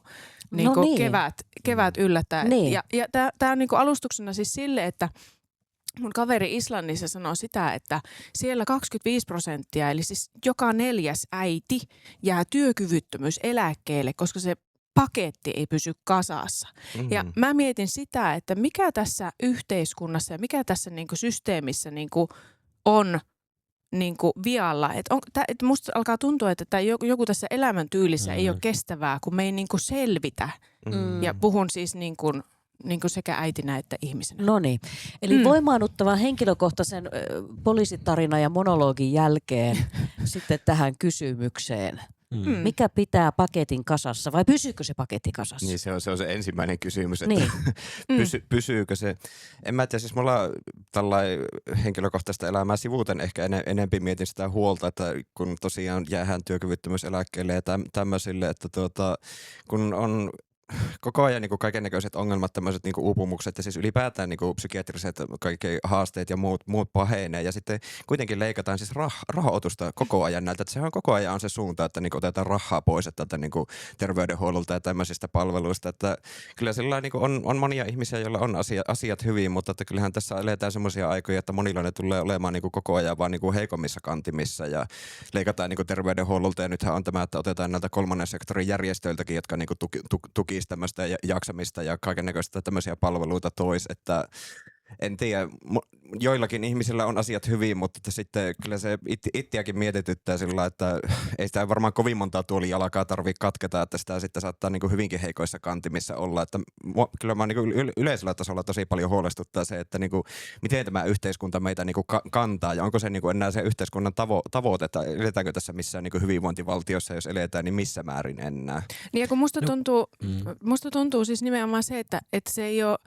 kevät yllättää. Niin. Ja tämä on niin kuin, alustuksena siis sille, että mun kaveri Islannissa sanoo sitä, että siellä 25%, eli siis joka 4. äiti jää työkyvyttömyyseläkkeelle, koska se paketti ei pysy kasassa. Ja mä mietin sitä, että mikä tässä yhteiskunnassa ja mikä tässä niinku systeemissä niinku on niinku vialla. Et musta alkaa tuntua, että joku tässä elämäntyylissä ei ole kestävää, kun me ei niinku selvitä. Ja puhun siis niin kuin sekä äitinä että ihmisenä. No niin. Eli voimaannuttavan henkilökohtaisen poliisitarina ja monologin jälkeen sitten tähän kysymykseen. Mikä pitää paketin kasassa vai pysyykö se paketti kasassa? Niin se on se ensimmäinen kysymys, että niin. pysyykö se. En mä tiedä, siis mulla tällainen henkilökohtaista elämää sivuuten ehkä enempi mietin sitä huolta, että kun tosiaan jäähän työkyvyttömyyseläkkeelle ja tämmöisille, että kun on koko ajan niin kaikennäköiset ongelmat, tämmöiset niin uupumukset ja siis ylipäätään niin psykiatriset kaikki haasteet ja muut pahenee. Ja sitten kuitenkin leikataan siis rahoitusta koko ajan näiltä. Että sehän koko ajan on se suunta, että niin otetaan rahaa pois tältä niin terveydenhuollolta ja tämmöisistä palveluista. Että kyllä sillä niin on monia ihmisiä, joilla on asiat hyvin, mutta että kyllähän tässä eletään semmoisia aikoja, että monilla ne tulee olemaan niin koko ajan vaan niin heikommissa kantimissa ja leikataan niin terveydenhuollolta. Ja nythän on tämä, että otetaan näiltä kolmannen sektorin järjestöiltäkin, jotka niin tukisi tämmöistä jaksamista ja kaikennäköistä tämmöisiä palveluita tois, että en tiedä, joillakin ihmisillä on asiat hyvin, mutta että sitten kyllä se itseäkin mietityttää sillä, että ei sitä varmaan kovin montaa tuolijalkaa tarvitse katketa, että sitä sitten saattaa niin kuin hyvinkin heikoissa kantimissa olla, että kyllä mä niin kuin yleisellä tasolla tosi paljon huolestuttaa se, että niin kuin, miten tämä yhteiskunta meitä niin kuin kantaa ja onko se niin kuin enää se yhteiskunnan tavoite, että eletäänkö tässä missään niin kuin hyvinvointivaltiossa, jos eletään, niin missä määrin enää. Niin ja kun musta tuntuu siis nimenomaan se, että se ei ole,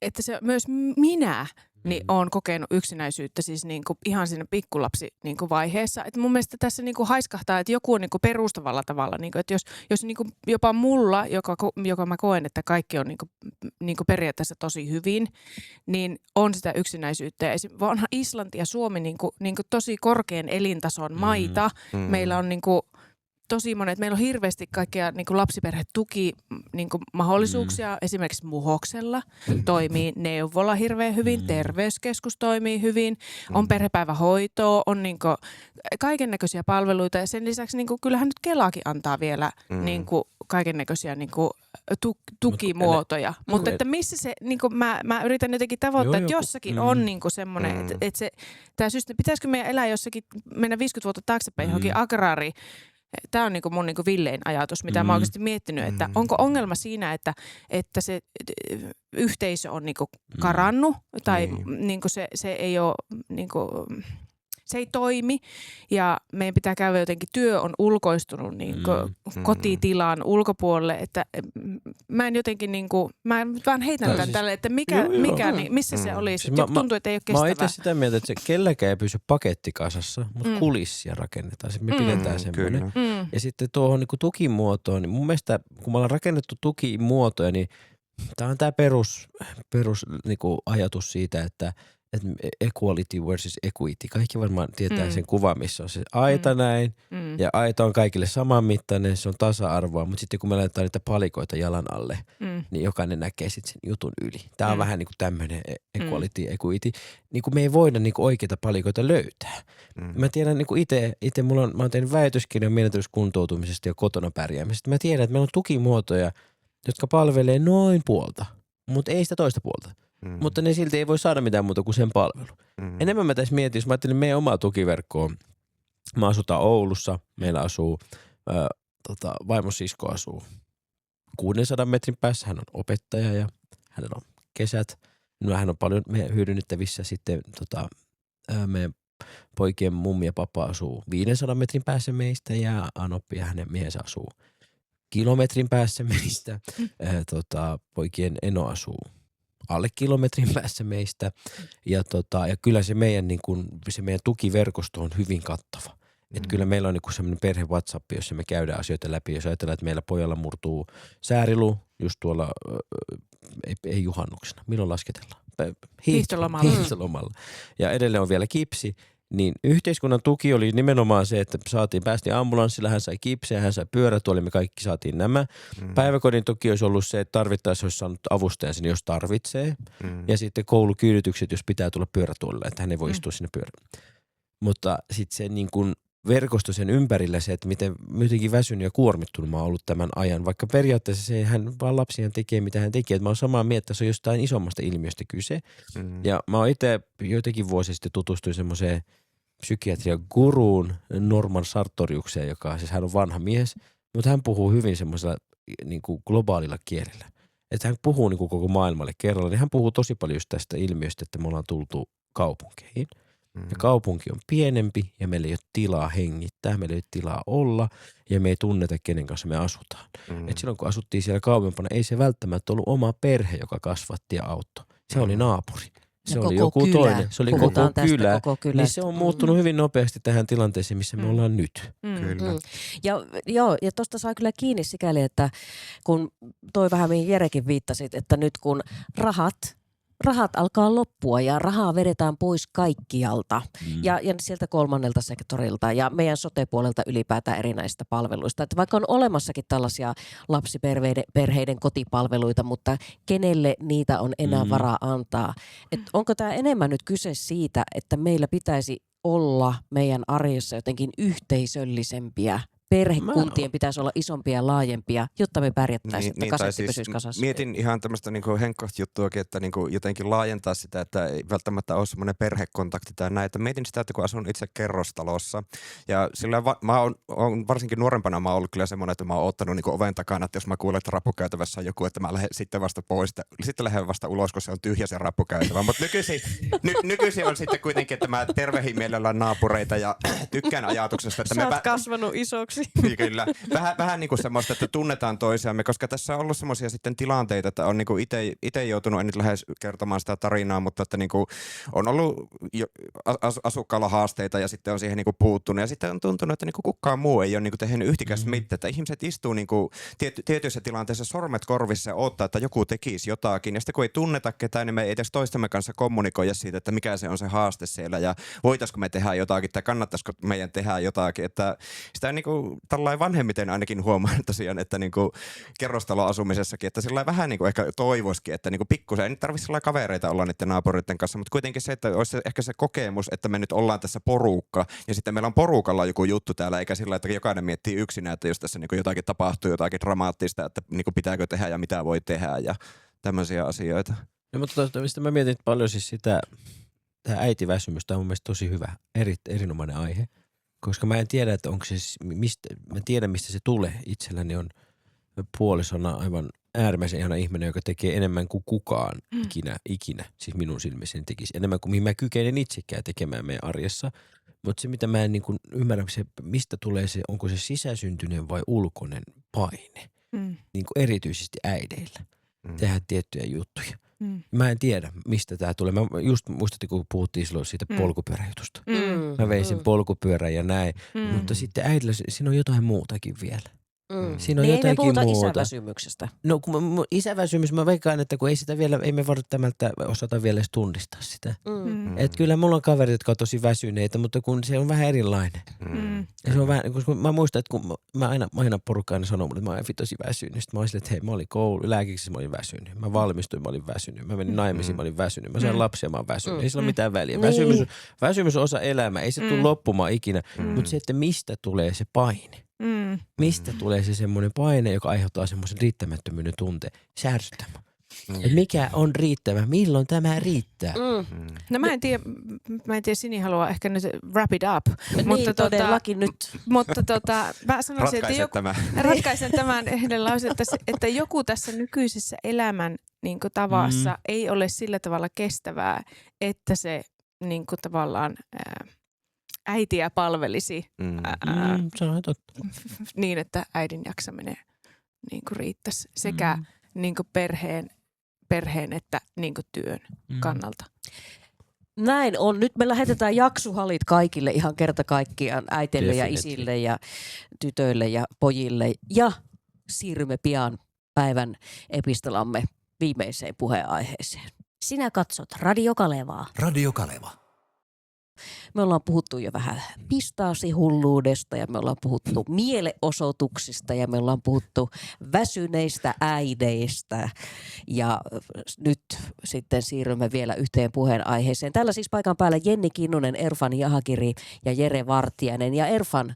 että se myös minä niin olen kokenut yksinäisyyttä siis niinku ihan siinä pikkulapsi niinku vaiheessa. Et mun mielestä tässä niinku haiskahtaa, että joku on niinku perustavalla tavalla, niinku, että jos niinku jopa mulla, joka mä koen, että kaikki on niinku periaatteessa tosi hyvin, niin on sitä yksinäisyyttä. Onhan Islanti ja Suomi niinku tosi korkean elintason maita. Meillä on niinku tosi monet. Meillä on hirveästi kaikkia niin kuin lapsiperhetuki niin kuin mahdollisuuksia. Esimerkiksi Muhoksella toimii neuvola hirveän hyvin, terveyskeskus toimii hyvin, on perhepäivähoitoa, on niin kuin kaikennäköisiä palveluita. Ja sen lisäksi niin kuin, kyllähän nyt Kelakin antaa vielä niin kuin kaikennäköisiä niin kuin tukimuotoja. Mutta että missä se, niin kuin mä yritän jotenkin tavoittaa, että jossakin on niin kuin semmoinen, että se, tämä systeemi, pitäisikö meidän elää jossakin, mennä 50 vuotta taaksepäin johonkin agraari. Tämä on niinku mun niinku villein ajatus, mitä mä oon oikeasti miettinyt, että onko ongelma siinä, että se yhteisö on niinku karannut tai niinku se ei ole niinku, se ei toimi ja meidän pitää käydä jotenkin, työ on ulkoistunut niinku kotitilan ulkopuolelle, että mä en jotenkin niinku, mä vaan heitän tämän tälle, että missä se olisi, siis tuntuu, että ei ole kestävää. Mä oon itse sitä mieltä, että se kelläkään ei pysy pakettikasassa, mutta kulissia rakennetaan, sitten me pidetään semmoinen. Ja sitten tuohon niinku tukimuotoon, niin mun mielestä kun me ollaan rakennettu tukimuotoja, niin tämä on tämä perus niinku ajatus siitä, että equality versus equity. Kaikki varmaan tietää sen kuvan, missä on se aita näin, ja aita on kaikille saman mittainen, se on tasa-arvoa, mutta sitten kun me laitetaan niitä palikoita jalan alle, niin jokainen näkee sitten sen jutun yli. Tämä on vähän niin kuin tämmöinen equality, equity. Niin kuin me ei voida niin kuin oikeita palikoita löytää. Mä tiedän niin kuin itse mä oon tehnyt väitöskirjan mielenterveyskuntoutumisesta ja kotona pärjäämisestä. Mä tiedän, että meillä on tukimuotoja, jotka palvelee noin puolta, mutta ei sitä toista puolta. Mutta ne silti ei voi saada mitään muuta kuin sen palvelu. Enemmän mä tässä mietin, jos mä ajattelin meidän omaa tukiverkkoa. Mä asutaan Oulussa, meillä asuu, vaimosisko asuu 600 metrin päässä. Hän on opettaja ja hänellä on kesät. Hän on paljon hyödynnettävissä sitten meidän poikien mummi ja papa asuu 500 metrin päässä meistä ja Anoppi ja hänen miehensä asuu kilometrin päässä meistä. Poikien eno asuu alle kilometrin päässä meistä ja kyllä se meidän, niin kun, se meidän tukiverkosto on hyvin kattava. Että kyllä meillä on niin semmoinen perhe WhatsApp, jossa me käydään asioita läpi. Jos ajatellaan, että meillä pojalla murtuu säärilu just tuolla, ei juhannuksena, milloin lasketellaan? Hiihtolomalla. Ja edelleen on vielä kipsi. Niin yhteiskunnan tuki oli nimenomaan se, että päästiin ambulanssilla, hän sai kipsiä, hän sai pyörätuoli, me kaikki saatiin nämä. Päiväkodin tuki olisi ollut se, että tarvittaessa olisi saanut avustajan sinne, jos tarvitsee. Ja sitten koulukyyditykset, jos pitää tulla pyörätuolilla, että hän ei voi istua sinne pyörällä. Mutta sitten se niin kuin verkosto sen ympärillä se, että miten jotenkin väsynyt ja kuormittunut mä oon ollut tämän ajan. Vaikka periaatteessa se, hän vaan lapsiaan tekee, mitä hän tekee. Että mä oon samaa mieltä, että se on jostain isommasta ilmiöstä kyse. Ja mä oon itse joitakin vuosia sitten tutustuin semmoiseen psykiatrian guruun Norman Sartoriukseen, joka siis hän on vanha mies, mutta hän puhuu hyvin semmoisella niin kuin globaalilla kielellä. Että hän puhuu niin kuin koko maailmalle kerralla, niin hän puhuu tosi paljon just tästä ilmiöstä, että me ollaan tultu kaupunkeihin. Ja kaupunki on pienempi ja meillä ei ole tilaa hengittää, meillä ei ole tilaa olla ja me ei tunneta, kenen kanssa me asutaan. Et silloin kun asuttiin siellä kauempana, ei se välttämättä ollut oma perhe, joka kasvatti ja auttoi. Se oli naapuri. Se koko oli joku kylä. toinen. Se oli Puhutaan koko tästä kylä. koko kylästä. Niin se on muuttunut hyvin nopeasti tähän tilanteeseen, missä me ollaan nyt. Kyllä. Ja tuosta saa kyllä kiinni sikäli, että kun toi vähän mihin Jerekin viittasit, että nyt kun rahat alkaa loppua ja rahaa vedetään pois kaikkialta ja sieltä kolmannelta sektorilta ja meidän sote-puolelta ylipäätään erinäisistä palveluista. Että vaikka on olemassakin tällaisia lapsiperheiden kotipalveluita, mutta kenelle niitä on enää varaa antaa. Että onko tämä enemmän nyt kyse siitä, että meillä pitäisi olla meidän arjessa jotenkin yhteisöllisempiä? Perhekuntien pitäisi olla isompia ja laajempia, jotta me pärjättäisiin, että kasetti pysyisi kasassa. Mietin ihan tämmöistä niinku henkkohtajuttuakin, että niinku jotenkin laajentaa sitä, että ei välttämättä ole semmoinen perhekontakti tai näin. Että mietin sitä, että kun asun itse kerrostalossa ja sillä mä oon varsinkin nuorempana mä oon ollut kyllä semmoinen, että mä oon ottanut niinku oven takana, että jos mä kuulen, että rappukäytävässä on joku, että mä lähden sitten vasta pois. Sitten lähden vasta ulos, kun se on tyhjä se rappukäytävä. Mutta nykyisin on sitten kuitenkin, että mä tervehin mielellään naapureita ja tykkään ajatuksesta, että Sä oot kasvanut isoksi. Kyllä. Vähän niin kuin semmoista, että tunnetaan toisiamme, koska tässä on ollut semmoisia sitten tilanteita, että on niinku itse joutunut, en nyt lähes kertomaan sitä tarinaa, mutta että niinku on ollut asukkaalla haasteita ja sitten on siihen niinku puuttunut ja sitten on tuntunut, että niinku kukaan muu ei ole niinku tehnyt yhtikäs mitään, että ihmiset istuu niinku tietyissä tilanteissa sormet korvissa ja odottaa, että joku tekisi jotakin ja sitten kun ei tunneta ketään, niin me ei edes toistemme kanssa kommunikoida siitä, että mikä se on se haaste siellä ja voitaisiko me tehdä jotakin tai kannattaisiko meidän tehdä jotakin, että sitä niinku tällainen vanhemmiten ainakin huomaan tosiaan, että niinku kerrostaloasumisessakin, että sillä vähän niinku ehkä toivoisikin, että niinku pikkusen, ei nyt tarvitse sellainen kavereita olla niiden naapureiden kanssa, mutta kuitenkin se, että olisi ehkä se kokemus, että me nyt ollaan tässä porukka ja sitten meillä on porukalla joku juttu täällä, eikä sillä, että jokainen miettii yksinään, että jos tässä niinku jotakin tapahtuu, jotakin dramaattista, että niinku pitääkö tehdä ja mitä voi tehdä ja tämmöisiä asioita. No, mutta mistä mä mietin paljon siis sitä, tämä äitiväsymys, tämä on mun mielestä tosi hyvä, erinomainen aihe. Koska mä en tiedä, että onko se, mä tiedän mistä se tulee. Itselläni on puolisona aivan äärimmäisen ihana ihminen, joka tekee enemmän kuin kukaan ikinä, siis minun silmissäni tekisi enemmän kuin mihin mä kykenen itsekään tekemään meidän arjessa. Mutta se mitä mä en niin kuin ymmärrä, se, mistä tulee se, onko se sisäsyntyinen vai ulkoinen paine. Niin kuin erityisesti äideillä tehdä tiettyjä juttuja. Mä en tiedä, mistä tää tulee. Mä just muistettiin, kun puhuttiin silloin siitä polkupyöräjutusta. Mä vein sen polkupyörän ja näin. Mutta sitten äidillä siinä on jotain muutakin vielä. Siinä on niin jotakin ei me puhuta muuta. isäväsymyksestä. No kun isäväsymys, mä veikkaan, että kun ei sitä vielä, ei me välttämättä osata vielä edes tunnistaa sitä. Että kyllä mulla on kaverit, jotka on tosi väsyneitä, mutta kun se on vähän erilainen. Ja se on vähän, koska mä muistan, että kun mä aina porukka aina sanoo mulle, että mä oon tosi väsynyt. Sitten mä olin silleen, että hei, mä olin lääkiksessä, mä olin väsynyt. Mä valmistuin, mä olin väsynyt. Mä menin naimisiin, mä olin väsynyt. Mä sain lapsia, mä oon väsynyt. Ei sillä ole mitään väliä. Väsymys on osa elämää, ei se tule loppumaan ikinä. Mutta se, että mistä tulee se paine. Mistä tulee se semmoinen paine, joka aiheuttaa semmoisen riittämättömyyden tunteen? Se ärsyttää. Mikä on riittävä? Milloin tämä riittää? No mä en tiedä, Sini haluaa ehkä nyt wrap it up. Niin, mutta todellakin nyt. Mutta mä sanoisin, että ratkaisen tämän yhden lauseen, että joku tässä nykyisessä elämän niin kuin tavassa ei ole sillä tavalla kestävää, että se niin kuin tavallaan äitiä palvelisi Se on totta. niin, että äidin jaksaminen niin kuin riittäisi sekä niin kuin perheen että niin kuin työn kannalta. Näin on. Nyt me lähetetään jaksuhalit kaikille ihan kerta kaikkiaan äiteille ja isille ja tytöille ja pojille. Ja siirrymme pian päivän epistolamme viimeiseen puheenaiheeseen. Sinä katsot Radio Kalevaa. Radio Kaleva. Me ollaan puhuttu jo vähän pistaasihulluudesta ja me ollaan puhuttu mielenosoituksista ja me ollaan puhuttu väsyneistä äideistä. Ja nyt sitten siirrymme vielä yhteen puheenaiheeseen. Täällä siis paikan päällä Jenni Kinnunen, Erfan Jahakiri ja Jere Vartiainen. Ja Erfan,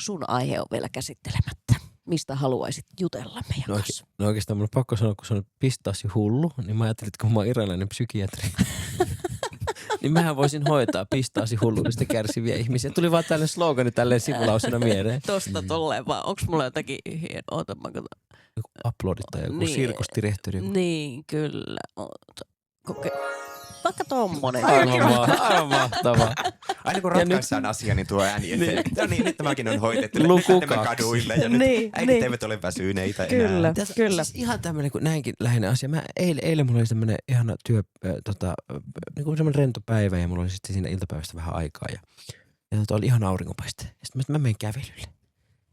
sun aihe on vielä käsittelemättä. Mistä haluaisit jutella meidän kanssa? No oikeastaan mun on pakko sanoa, kun se on pistaasihullu, niin mä ajattelin, että kun mä oon iranilainen psykiatri, niin mähän voisin hoitaa pistaasihulluudesta kärsiviä ihmisiä. Tuli vaan tällainen slogani tälleen sivulausena mieleen. Tosta tolleen vaan. Onks mulla jotakin oota mä katson. Joku uploadit tai joku Niin. sirkusdirehtori. Niin, kyllä. Vaikka tommonen. Aivan mahtavaa. Aina kun ratkaistaan asia, niin tuo ääni eteen. No niin, nyt tämäkin on hoidettu. Nyt Luku lähdemme 2. kaduille ja nyt Niin, äidit niin. eivät ole väsyneitä Kyllä. enää. Kyllä. Siis ihan tämmöinen, kun näinkin läheinen asia. Mä eilen mulla oli tämmöinen ihana työ, niin kuin semmoinen rento päivä ja mulla oli sitten siinä iltapäivästä vähän aikaa. Ja oli ihan aurinkopaiste. Ja sitten mä menen kävelylle.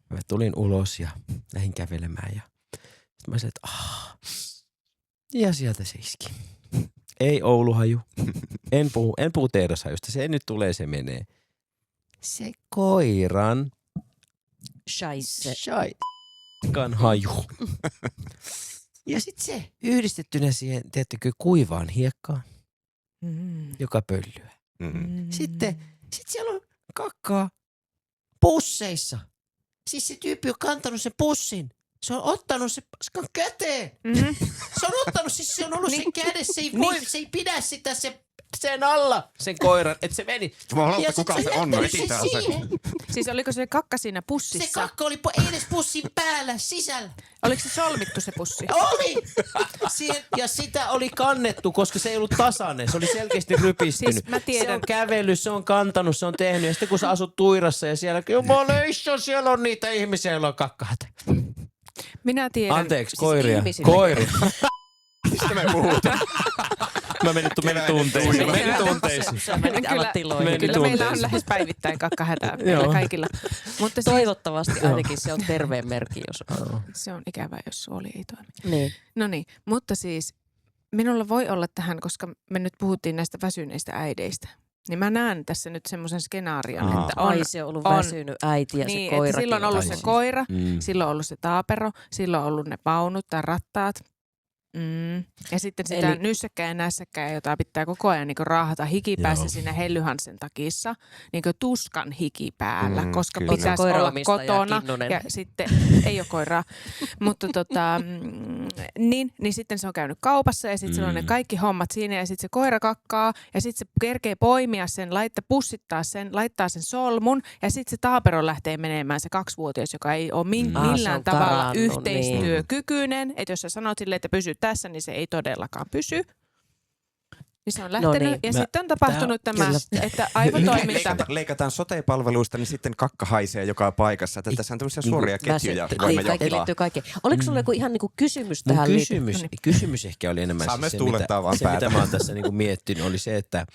Mä tulin ulos ja lähdin kävelemään ja sitten mä sanoin, että ja sieltä se iski. Ei Ouluhaju. En puhu tehdashajusta. Se nyt tulee, se menee. Se koiran Scheisse. shaikan haju. Ja sitten se yhdistettynä siihen, tiedättekö, kuivaan hiekkaan, joka pöllyä. Sitten siellä on kakkaa pusseissa. Siis se tyyppi on kantanut sen pussin. Se on ottanut se paskan käteen. Se on ottanut, siis se on ollut sen kädessä. Se ei pidä sitä sen alla, sen koiran, että se meni. Jumalauta, kuka se on? Etsitään se. Siis oliko se kakka siinä pussissa? Se kakka oli ei edes pussin päällä, sisällä. Oliko se solmittu se pussi? Oli! Ja sitä oli kannettu, koska se ei ollut tasainen. Se oli selkeästi rypistynyt. Siis mä tiedän. Se on kävellyt, se on kantanut, se on tehnyt. Ja sitten kun sä asut Tuirassa ja siellä, jumaleissa, siellä on niitä ihmisiä, joilla on kakkahat. Minä tiedän. Anteeksi, Siis koiria. ihmisille. Koiria. Mistä me puhutaan? Mä menin tunteisiin. Se meni aivan tiloihin. Meni Kyllä meillä on tunteisiin. lähes päivittäin kakkahätää meillä Joo. kaikilla. Mutta siis, Toivottavasti ainakin se on terveen merkki, jos se on ikävää, jos suoli ei toimi. niin. No niin, mutta siis minulla voi olla tähän, koska me nyt puhuttiin näistä väsyneistä äideistä. Niin mä näen tässä nyt semmoisen skenaarion, Aha. että on, Ai se on ollut on. väsynyt äiti ja niin, se että koirakin. silloin on ollut se koira, Mm. silloin on ollut se taapero, silloin on ollut ne paunut tai rattaat. Ja sitten sitä Eli- nyssäkkää ja nässäkkää, jota pitää koko ajan niin raahata hikipäässä Joo. siinä hellyhansen takissa, niin tuskan hiki päällä, koska kyllä. Oot sä pitäisi olla koiranomistaja, kotona. Kinnunen? Ja sitten, ei ole koiraa, mutta niin sitten se on käynyt kaupassa ja sitten sillä on ne kaikki hommat siinä ja sitten se koira kakkaa ja sitten se kerkee poimia sen, pussittaa sen, laittaa sen solmun ja sitten se taapero lähtee menemään, se 2-vuotias, joka ei ole Se on millään tavalla karannut, niin. yhteistyökykyinen, että jos sä sanot silleen, että pysy tässä, niin se ei todellakaan pysy. Niin se on lähtenyt niin. ja sitten on tapahtunut tämä, että aivotoiminta. Leikataan sote-palveluista, niin sitten kakka haisee joka paikassa. Että tässä on tämmöisiä suoria ketjuja, voimme Kaikki johtaa. liittyy kaikkeen. Oliko sulla joku ihan niinku kysymys Mun tähän liittyen? kysymys ehkä oli enemmän Saa siis myös se, tuulettaa vaan se, mitä päätä. mä oon tässä niinku miettinyt, oli se, että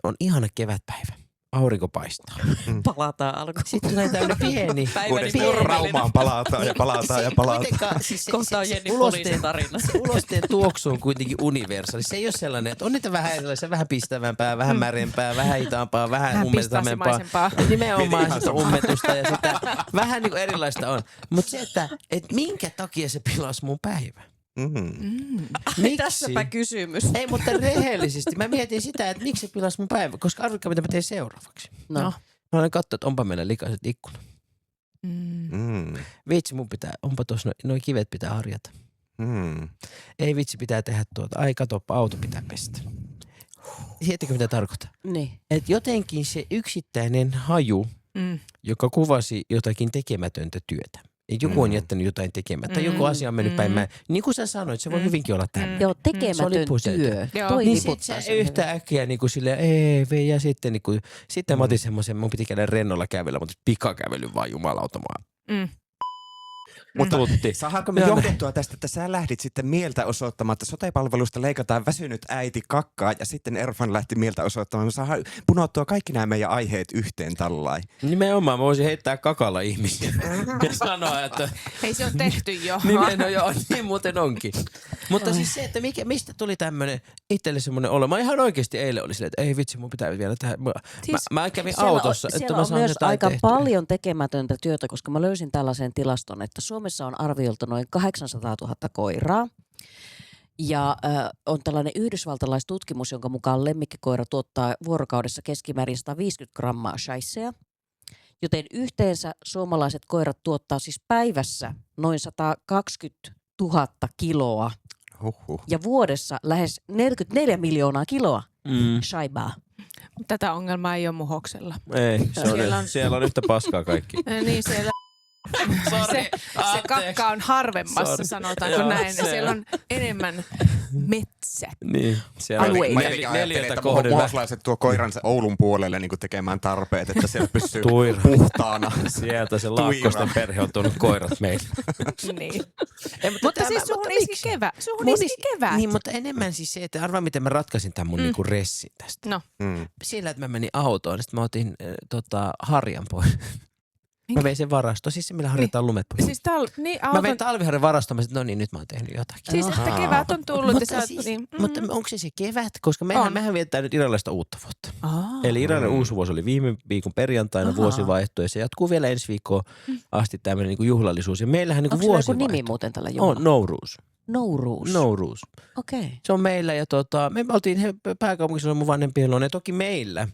on ihana kevätpäivä. Aurinko paistaa. Palataan alkuun. Sitten tulee tämmöinen pieni. Uudestaan Raumaan palataan ja palataan ja palataan. Siis Kohta on Jenni poliisin tarina. Se ulosteen tuoksu on kuitenkin universaali. Se ei ole sellainen, että on niitä vähän erilaisia, vähän pistävämpää, vähän märempää, vähän hitaampaa, vähän ummetamampaa. pistaasimaisempaa. Nimenomaan Ihan sitä sama. ummetusta ja sitä vähän niin kuin erilaista on. Mutta se, että minkä takia se pilasi mun päivän? Miksi? Tässäpä kysymys. Ei, mutta rehellisesti. Mä mietin sitä, että miksi se pilasi mun päivän. Koska arvitkaa, mitä mä teen seuraavaksi. No. Mä olen katsoa, että onpa meillä likaiset ikkunat. Vitsi, onpa tuossa, noi kivet pitää harjata. Ei vitsi, pitää tehdä tuota. Ai katoppa, auto pitää pestä. Tiedättekö mitä tarkoittaa? Niin. Että jotenkin se yksittäinen haju, joka kuvasi jotakin tekemätöntä työtä. Joku on jättänyt jotain tekemättä, joku asia on mennyt päin. Niin kuin sä sanoit, se voi hyvinkin olla tämmöinen. Joo, Se oli tekemätön pusetö. työ. Joo. Toi Niin niputtaa sit sen se yhtä äkkiä niinku silleen, ja sitten niinku, sitten mä otin semmoisen, mun piti käydä rennolla kävellä, mutta pikakävely vaan jumalauta vaan. Mutta Tutti. saadaanko me Joo. johdettua tästä, että sä lähdit sitten mieltä osoittamaan, että sote-palvelusta leikataan väsynyt äiti kakkaa ja sitten Erfan lähti mieltä osoittamaan. Me saadaan punottua kaikki nämä meidän aiheet yhteen tällain. Nimenomaan mä voisin heittää kakalla ihmisiä ja sanoa, että Ei se on tehty jo. niin muuten onkin. Mutta siis se, että mistä tuli tämmönen itselle semmoinen olo. Mä ihan oikeasti eilen oli silleen, että ei vitsi, mun pitää vielä tehdä. Mä kävin autossa, että siellä mä on saan myös jotain aika tehtyä. paljon tekemätöntä työtä, koska mä löysin tällaisen tilaston, että Suomessa on arviolta noin 800 000 koiraa. Ja on tällainen yhdysvaltalaistutkimus, jonka mukaan lemmikkikoira tuottaa vuorokaudessa keskimäärin 150 grammaa scheisseja. Joten yhteensä suomalaiset koirat tuottaa siis päivässä noin 120 000 kiloa ja vuodessa lähes 44 miljoonaa kiloa shaibaa. Tätä ongelmaa ei ole muhoksella. Ei, Siellä on- siellä on yhtä paskaa kaikki. Niin siellä Se kakka on harvemmassa, Sorry. sanotaanko Joo, näin. se Siellä on enemmän metsät. Niin. Siellä on Alueita. neljältä kohden Muoslaiset tuo koiransa Oulun puolelle niin tekemään tarpeet, että siellä pysyy Tuira. puhtaana. Sieltä se Laakkosten perhe on tuonut koirat meille. Niin. Mutta siis suhun iski kevät. Niin, mutta enemmän siis se, että arvaa miten mä ratkaisin tämän mun niinku ressin tästä. No. Sillä, että mä menin autoon, niin sitten mä otin harjan pois. Mä vein sen varastoon, siis se millä harjataan lumet pois. Siis Mä vein talviharjan varastoon, mä sanoin, no niin, nyt mä oon tehnyt jotakin. Siis että kevät on tullut. Mutta onko se kevät? Koska mehän viettää nyt iranilaista uutta vuotta. Eli Iranin uusi vuosi oli viime viikon perjantaina vuosi vaihtui ja se jatkuu vielä ensi viikkoon asti tämmöinen niinku juhlallisuus. Ja meillähän niinku Onko sillä vuosi joku nimi vaihtui. muuten tällä juhlalla? On Nowruz. Nowruz. Okei. Okay. Se on meillä ja me oltiin pääkaupunkisella mun vanhempien luona. Ja toki meillä,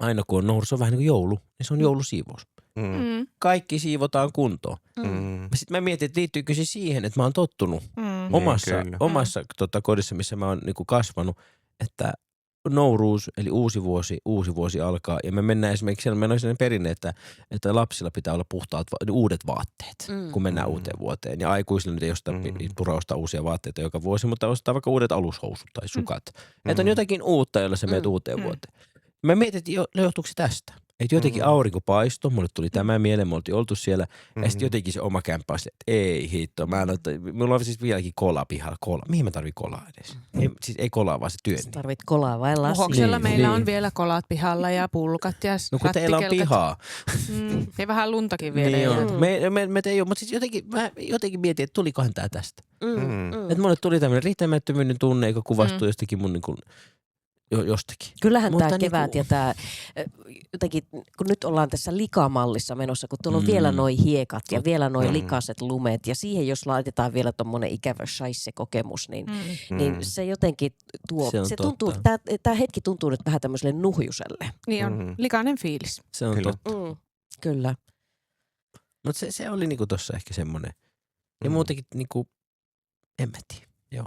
aina kun on Nowruz, on vähän niin kuin joulu, niin se on joulusiivous. Kaikki siivotaan kuntoon. Sitten mä mietin, että liittyykö se siihen, että mä oon tottunut omassa kodissa, missä mä oon niinku kasvanut, että Nowruz, eli uusi vuosi alkaa. Ja me mennään esimerkiksi, siellä meillä on sellainen perinne, että lapsilla pitää olla puhtaat uudet vaatteet, kun mennään uuteen vuoteen. Ja aikuisilla nyt ei turha ostaa uusia vaatteita joka vuosi, mutta ostaa vaikka uudet alushousut tai sukat. Että on jotakin uutta, jolla sä menet uuteen vuoteen. Mä mietin, että johtuuko se tästä? Että jotenkin aurinko paistoi, mulle tuli tämä mieleen, me oltiin oltu siellä, ja sitten jotenkin se oma kämppä oli, että ei hitto, mulla on siis vieläkin kola pihalla. Mihin mä tarvitsen kolaa edes? Ei kolaa, vaan se työni. Sä tarvit kolaa vai lasia? Muhoksella meillä on vielä kolat pihalla ja pulkat ja no kun teillä on pihaa. Ja vähän luntakin vielä. Niin on. Me ei ole, mutta siis jotenkin mietin, että tulikohan tää tästä. Että mulle tuli tämmöinen riittämättömyyden tunne, joka kuvastui jostakin mun niin jostakin. Kyllähän tämä kevät ja tämä, jotenkin, kun nyt ollaan tässä likamallissa menossa, kun tuolla on vielä noi hiekat ja vielä noi likaset lumet ja siihen jos laitetaan vielä tommonen ikävä shaisse-kokemus, niin se jotenkin se tuntuu, tämä hetki tuntuu nyt vähän tämmöiselle nuhjuselle. Niin on, likainen fiilis. Se on totta. Kyllä. Mutta se oli niinku tossa ehkä semmonen. Ja muutenkin niinku, en mä tiedä, joo.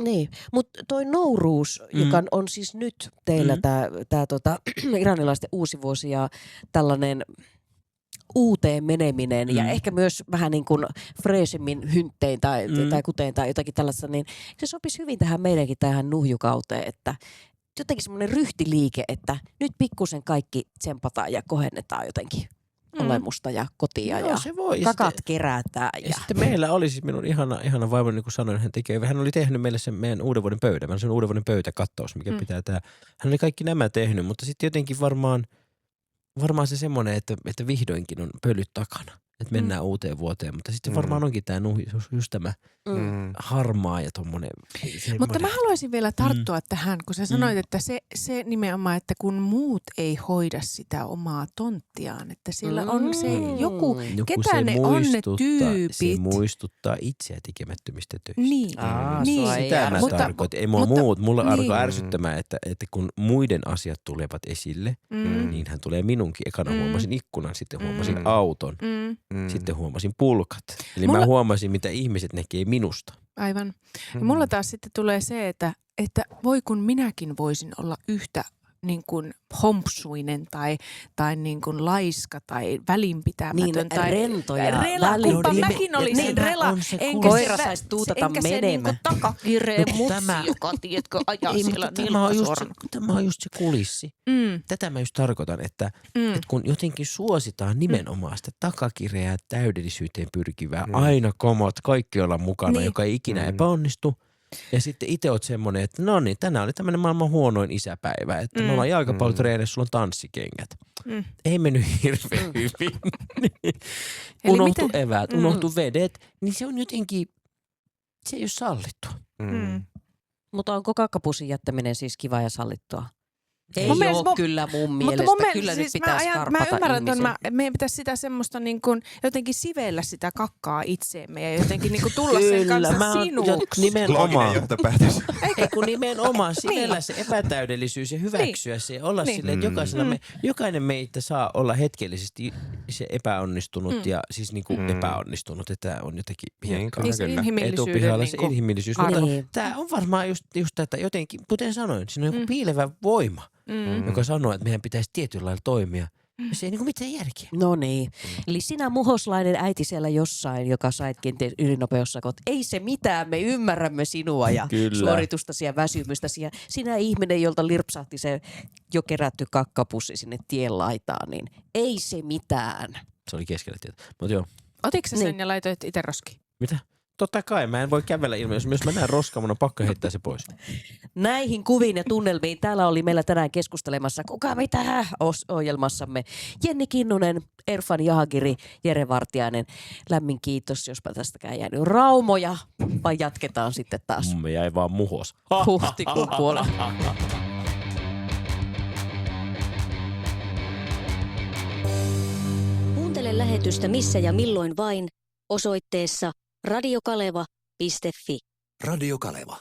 Niin, mutta toi Nowruz, joka on siis nyt teillä tää iranilaisten uusi vuosi ja tällainen uuteen meneminen ja ehkä myös vähän niin kuin freesimmin hynttein tai kuteen tai jotakin tällaista, niin se sopisi hyvin tähän meidänkin tähän nuhjukauteen, että jotenkin semmoinen ryhtiliike, että nyt pikkusen kaikki tsempataan ja kohennetaan jotenkin olemusta ja kotia ja kakat kerätään. Ja sitten meillä oli siis minun ihana vaimo, niin kuin sanoin, hän oli tehnyt meille sen meidän uuden vuoden pöydän. Meillä on uuden vuoden pöytäkattaus, mikä pitää tää. Hän oli kaikki nämä tehnyt, mutta sitten jotenkin varmaan se semmoinen, että vihdoinkin on pölyt takana. Että mennään uuteen vuoteen, mutta sitten varmaan onkin tämä just tämä harmaa ja tommonen. Mutta mä haluaisin vielä tarttua tähän, kun sä sanoit, että se nimenomaan, että kun muut ei hoida sitä omaa tonttiaan, että siellä on se joku ketä ne on ne tyypit. Se muistuttaa itseä tekemättömistä töistä. Niin. Sitä mä tarkoitin. Ei mulle alkoi ärsyttämään, että kun muiden asiat tulevat esille, niin hän tulee minunkin. Ekana huomasin ikkunan, sitten huomasin auton. Sitten huomasin pulkat. Eli mä huomasin, mitä ihmiset näkee minusta. Aivan. Ja mulla taas sitten tulee se, että voi kun minäkin voisin olla yhtä niin kuin hompsuinen tai niin kuin laiska tai välinpitämätön. Niin, tai rento ja kumpa mäkin olisin rela. Koira saisi tuutata menemään. Enkä se niin takakireen mutsi, joka tiedätkö ajaa siellä nilkkasorna. Tämä on just se kulissi. Tätä mä just tarkoitan, että kun jotenkin suositaan nimenomaan sitä takakireää täydellisyyteen pyrkivää, aina komot, kaikki olla mukana, joka ei ikinä epäonnistu. Ja sitten itse oot semmonen, että no niin, tänään oli tämmönen maailman huonoin isäpäivä, että me ollaan jalkapallotreenissä, sulla on tanssikengät. Ei mennyt hirveän hyvin. Unohtu eväät, unohtu vedet, niin se on jotenkin, se ei ole sallittua. Mutta onko kakkapussin jättäminen siis kiva ja sallittua? Ei Mun ole kyllä mun mielestä. Kyllä nyt pitäisi karpata mä ymmärrän, ihmisen. meidän pitäisi sitä semmoista niin kuin, jotenkin sivellä sitä kakkaa itseemme ja jotenkin niin kuin tulla sen kanssa sinuksi. Nimenomaan. Johtopäätös. Ei kun nimenomaan sivellä se epätäydellisyys ja hyväksyä se ja olla silleen, että jokainen meitä saa olla hetkellisesti se epäonnistunut ja siis niin kuin epäonnistunut, että on jotenkin hiekkaa. Niin se Etupihalla se inhimillisyys. Mutta Niin. tämä on varmaan just tätä jotenkin, kuten sanoin, siinä on joku piilevä voima, joka sanoo, että meidän pitäisi tietyllä lailla toimia Se ei niinku mitään järkeä. No niin. Eli sinä muhoslainen äiti siellä jossain, joka sait kenties ylinopeussakot. Ei se mitään, me ymmärrämme sinua ja Kyllä. suoritustasi ja väsymystäsi. Ja sinä ihminen, jolta lirpsahti se jo kerätty kakkapussi sinne tien laitaan, niin ei se mitään. Se oli keskellä tietä. Mut joo. Otitko sä sen Niin. ja laitoit itse roskiin? Mitä? Totta kai, mä en voi kävellä ilman. Jos mä näen roskaa, mun on pakko heittää se pois. Näihin kuviin ja tunnelmiin täällä oli meillä tänään keskustelemassa Kuka mitä ohjelmassamme Jenni Kinnunen, Erfan Jahagiri, Jere Vartiainen. Lämmin kiitos, jospa tästäkään jäänyt raumoja, vai jatketaan sitten taas Me jäi vaan muhos. huhtikuun puolella. Kuuntele lähetystä missä ja milloin vain osoitteessa radiokaleva.fi. Radio Kaleva.